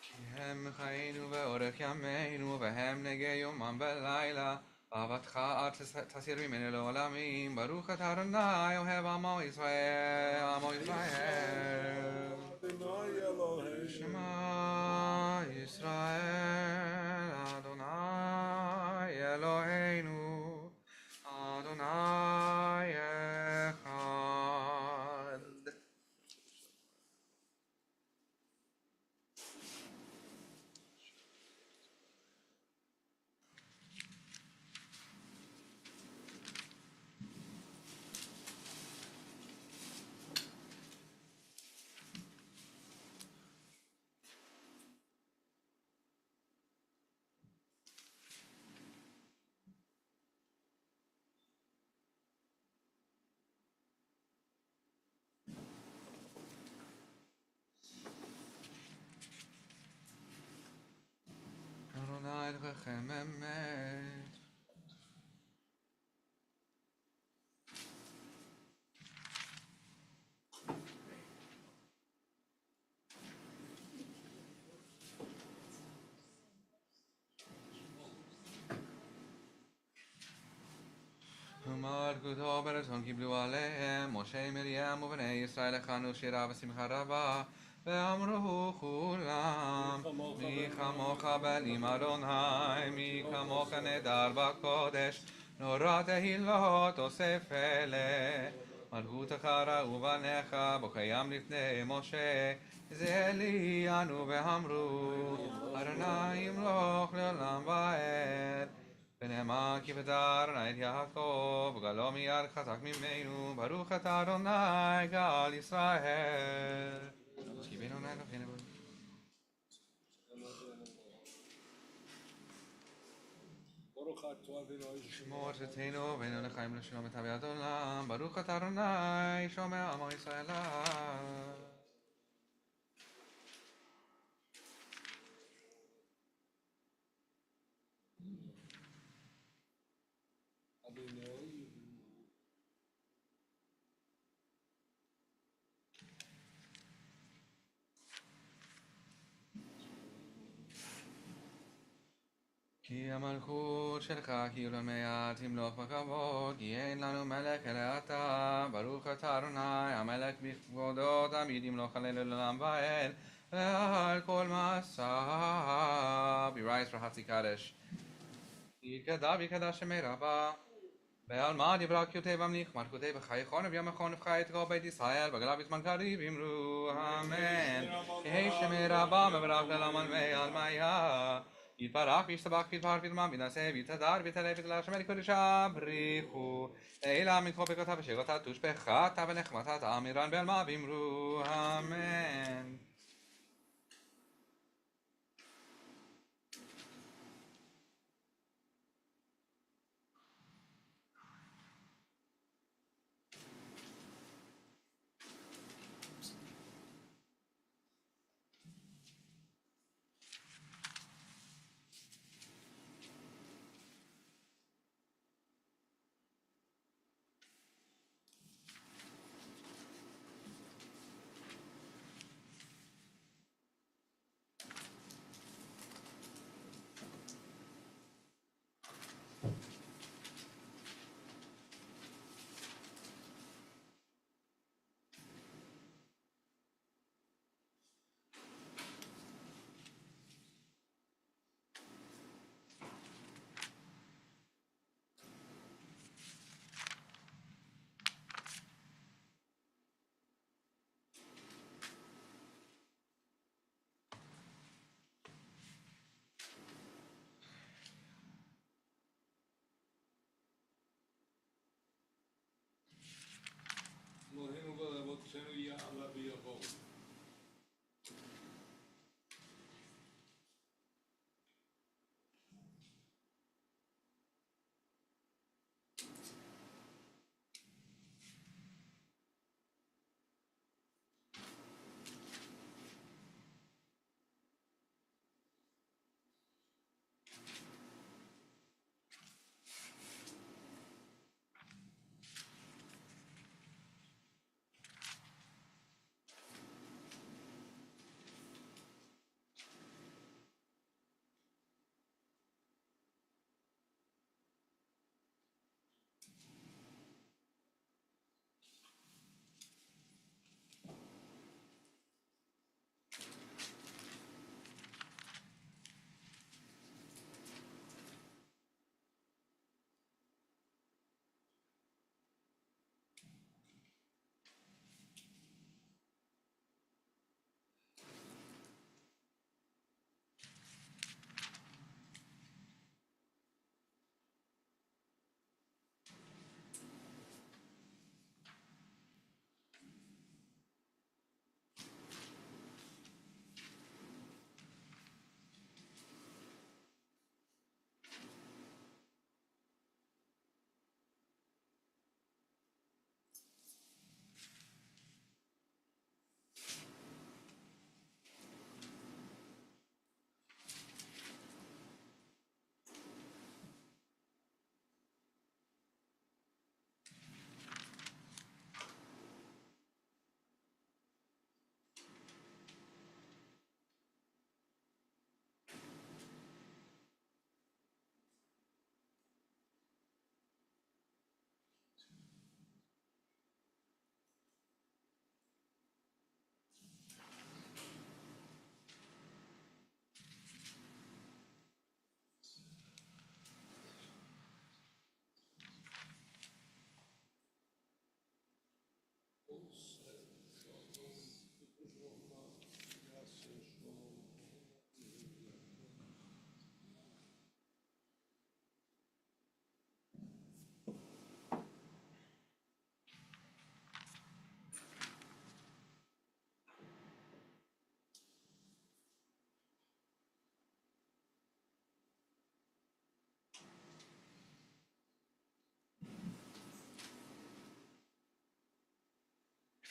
כי הם חיינו ואורך ימינו, והם נגי יומם ולילה. אהבתך תסיר ממנו לעולמים. ברוך אתה אדוני אוהב עמו ישראל, עמו ישראל. שמע ישראל אדוני אלוהינו אדוני אחד. אדוני אלוהיכם אמת. ומלכותו ברצון קיבלו עליהם משה מרים ובני ישראל הכנו שירה ושמחה רבה ואמרו כולם מי כמוך בנים אדוני מי כמוך נדר בקודש נורא תהילות עושה פלא מלכותך ראו בניך בו קיים לפני משה זה לי אנו ואמרו אדוני ימלוך לעולם ועד. ונאמר כי בדר אדוני את יעקב וגלו מיד חזק ממנו ברוך אתה אדוני גאל ישראל. כי בין אדוני אלוהינו שמור צאתנו ואינו לחיים לשלום את אביעת עולם ברוך אתה אדוני שומע עמו ישראל. כי המלכות שלך כי לעולמי תמלוך בכבוד כי אין לנו מלך אלא אתה ברוך אתה אדוני המלך בכבודו תמיד ימלוך עלינו לעולם ועד ועל כל מעשיו. We rise for Hatzi Kaddish. יתגדל ויקדש שמי רבה ועל מה דברה כיותי ומליך מלכותי בחיי חון וביום אחרון נבחי את כל בית ישראל וגלה בזמן קריב אמרו אמן. יהי שמי רבה מברך לעולם עלמי על מיה יתברך וישתבח ויתברך ויתמם וינשא ויתהדר ויתעלה ויתעלה השם אלי קודשה בריחו אלא מכל פקותיו ושירותיו תושבחתה ונחמתה תאמירן בעלמה ואמרו אמן. אלוהינו ואבותינו יעלה ויבואו.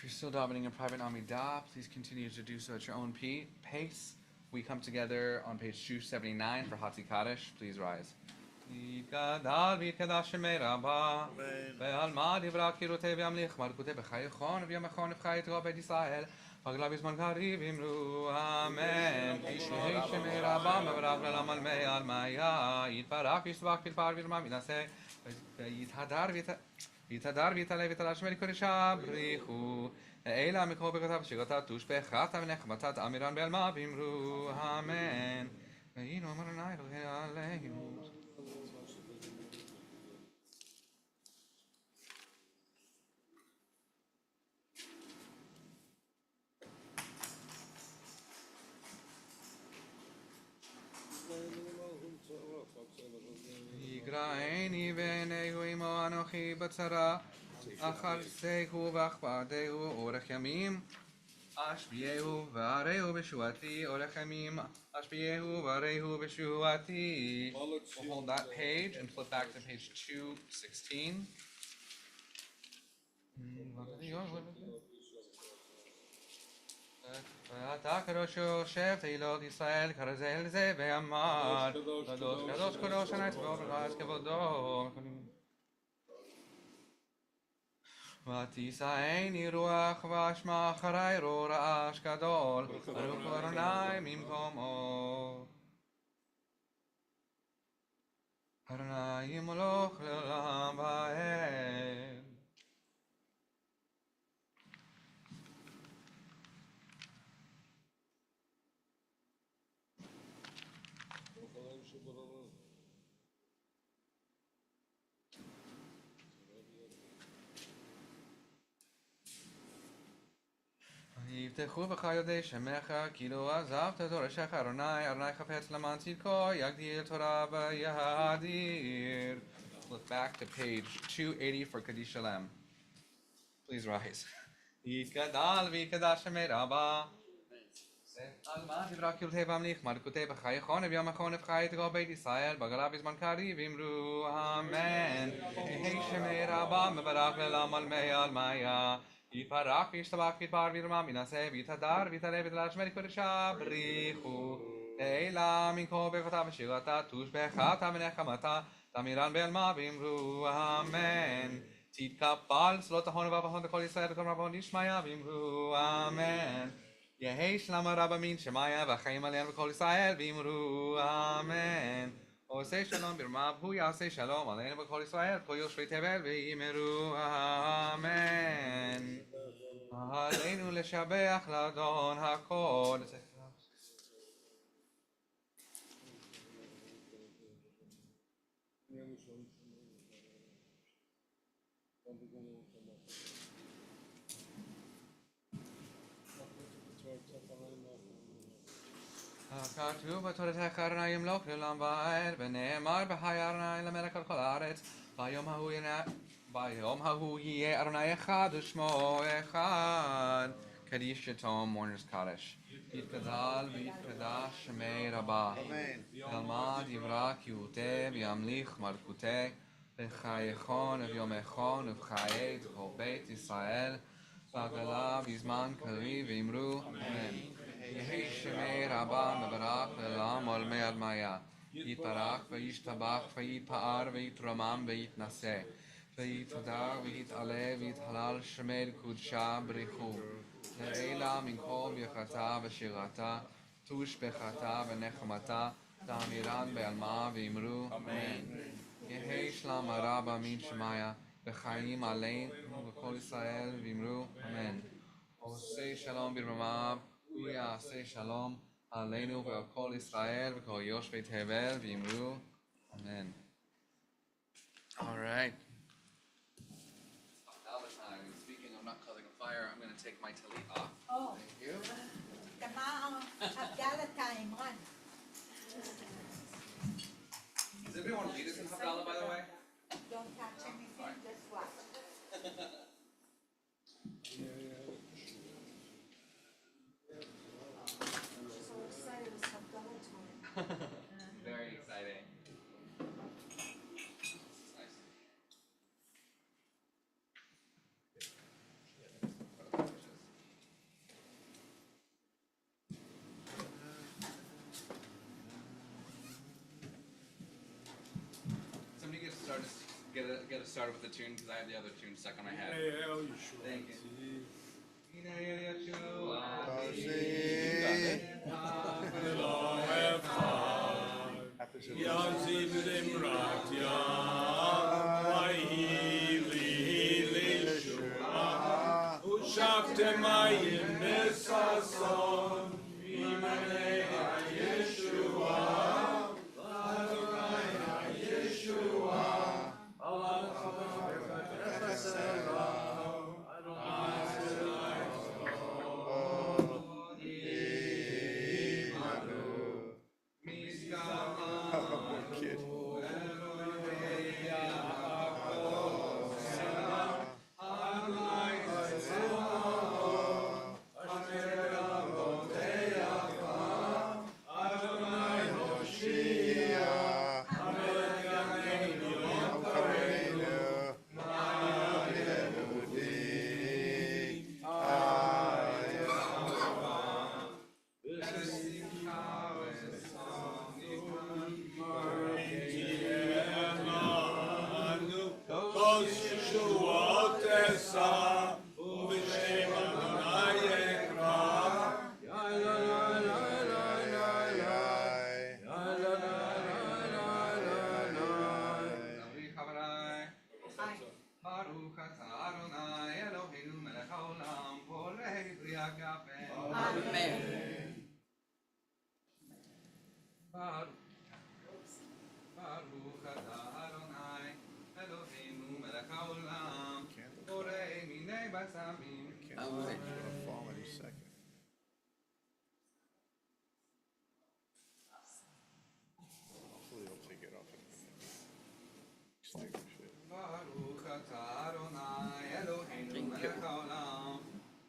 If you're still davening in private Amidah, please continue to do so at your own pace. We come together on page 279 for Hatzi Kaddish. Please rise. יתגדל ויתקדש שמי רבה ועל מה דברה קירותי וימליך מלכותי בחיי חון וימכון נבחי יתרו בית ישראל רגלה בזמן קריב אמרו אמן יהי שמי רבה מברך לעולם על מי על מיה יתברך וישתבח ויתפאר וירמה וינשא ויתהדר ויתעלה ויתעלה שמי לקודשה בריחו אלא מכל פקותיו ושירותיו תושבחתה ונחמתה תאמירן בעלמה ואמרו אמן והיינו אמר ה' אלוהי עלינו Amen. ועיניהו עמו אנוכי בצרה, אחר שיחו ואכבדהו אורך ימים. Ashbiyehu v'arehu b'shuati olechamim. Ashbiyehu v'arehu b'shuati. We'll hold that page and flip back to page 216. ואתה קדוש יושב תהילות ישראל כרזה אל זה ואמר קדוש קדוש קדוש ענה צבאות וחס כבודו ותישאני רוח ואשמע אחרי רעש גדול ברוך אדוני ממקומו אדוני ימלוך לעולם ועד. יפתחו בך יודעי שמך, כאילו עזבת תורשך אדוני, אדוני חפץ למען צדקו, יגדיל תורה ויאדיר. Flip back to page 280 for Kaddish Shalem. Please rise. יתגדל ויתקדש שמי רבה. על מה תברא קהילתי והמליך, מלכותי בחיי חונב יום החונב חי תגור בית ישראל, בגלה בזמן קריב אמרו אמן. יהי שמי רבה מברך לעולם על מי על מיה. יפרח וישתבח ויתבר וירמה מנסה ויתהדר ויתעלה ויתעלה שמי קודשה בריחו תהילה מן כה ברכתה ושירתה תושבחתה ונחמתה תמירן בעלמה ואמרו אמן. תתקבל צלות ההון והבהון לכל ישראל וכל רבון ישמעיה ואמרו אמן. יהי שלום רב אמין שמעיה והחיים עליהם בכל ישראל ואמרו אמן. עושה שלום ברמה והוא יעשה שלום עלינו בכל ישראל כל יושבי תבל ואמרו אמן. עלינו לשבח לאדון הכל. כתוב בתורתך אדוני ימלוך לעולם ועד ונאמר בחיי אדוני למלך על כל הארץ ביום ההוא יהיה אדוני אחד ושמו אחד. קדיש יתום mourners kaddish. יתגדל ויתקדש שמי רבה ילמד יברא קיותי וימליך מלכותי בחייכון וביומכון ובחיי כל בית ישראל בגלה בזמן קריב ואמרו אמן. יהי שמי רבה מברך לעולם עולמי עד מיה. יתברך וישתבח ויתפאר ויתרומם ויתנשא ויתהדר ויתעלה ויתהלל שמי קודשה בריחו לעילה מן כל ברכתה ושירתה תושבחתה ונחמתה תאמירן בעלמה ואמרו אמן. יהי שלום רב מן שמיה וחיים עלינו וכל ישראל ואמרו אמן. עושה שלום ברמה הוא יעשה שלום עלינו ועל כל ישראל וכל יושבי תבל ואמרו אמן. All right. Speaking of not causing a fire, I'm going to take my talit off. Oh. Thank you. כמה הבדלתה אמרן. Does anybody want to lead us in Havdalah, by the way? Don't touch anything, just watch. So excited, it's Havdalah time. Very exciting. Nice. Somebody get us started with the tune because I have the other tune stuck on my head. Thank you. Baruch atah Adonai Eloheinu melech haolam borei minei basamim. It's gonna fall any second. Hopefully it'll take it off in a minute. Extinguish it. Baruch atah Adonai Eloheinu melech haolam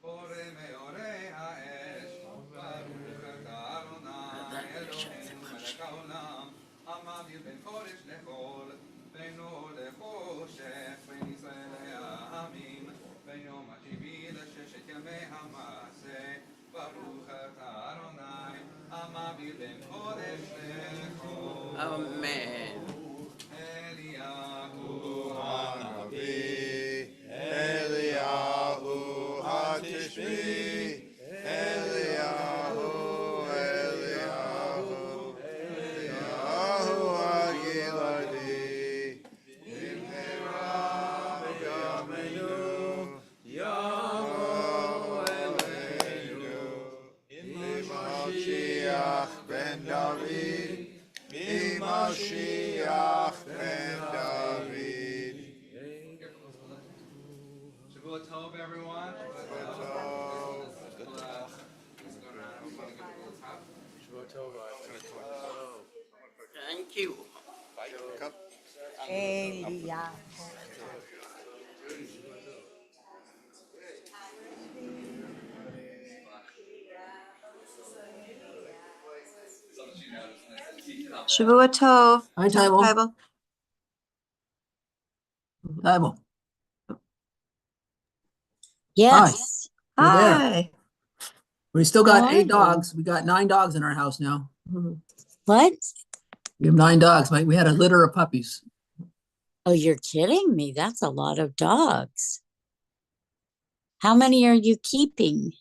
borei meorei ha'esh. Baruch atah Adonai Eloheinu melech haolam המעביר בין חודש לחול בינו לחושך בין ישראל לעמים בין יום הטבעי לששת ימי המעשה ברוך אתה אדוני המעביר בין חודש לחול Amen. אליהו הנביא, אליהו התשבי, אליהו, אליהו, אליהו הגלעדי, במהרה בימינו, יבוא אלינו, ממשיח בן דוד, ממשיח בן דוד. Shavua Tov, everyone. Thank you. Elia. Shavua Tov. Hi, Taiwo. Taiwo. Yes. You're there. Hi. We still got How are 8 you? dogs. We got 9 dogs in our house now. What? We have 9 dogs. We had a litter of puppies. Oh, you're kidding me. That's a lot of dogs. How many are you keeping?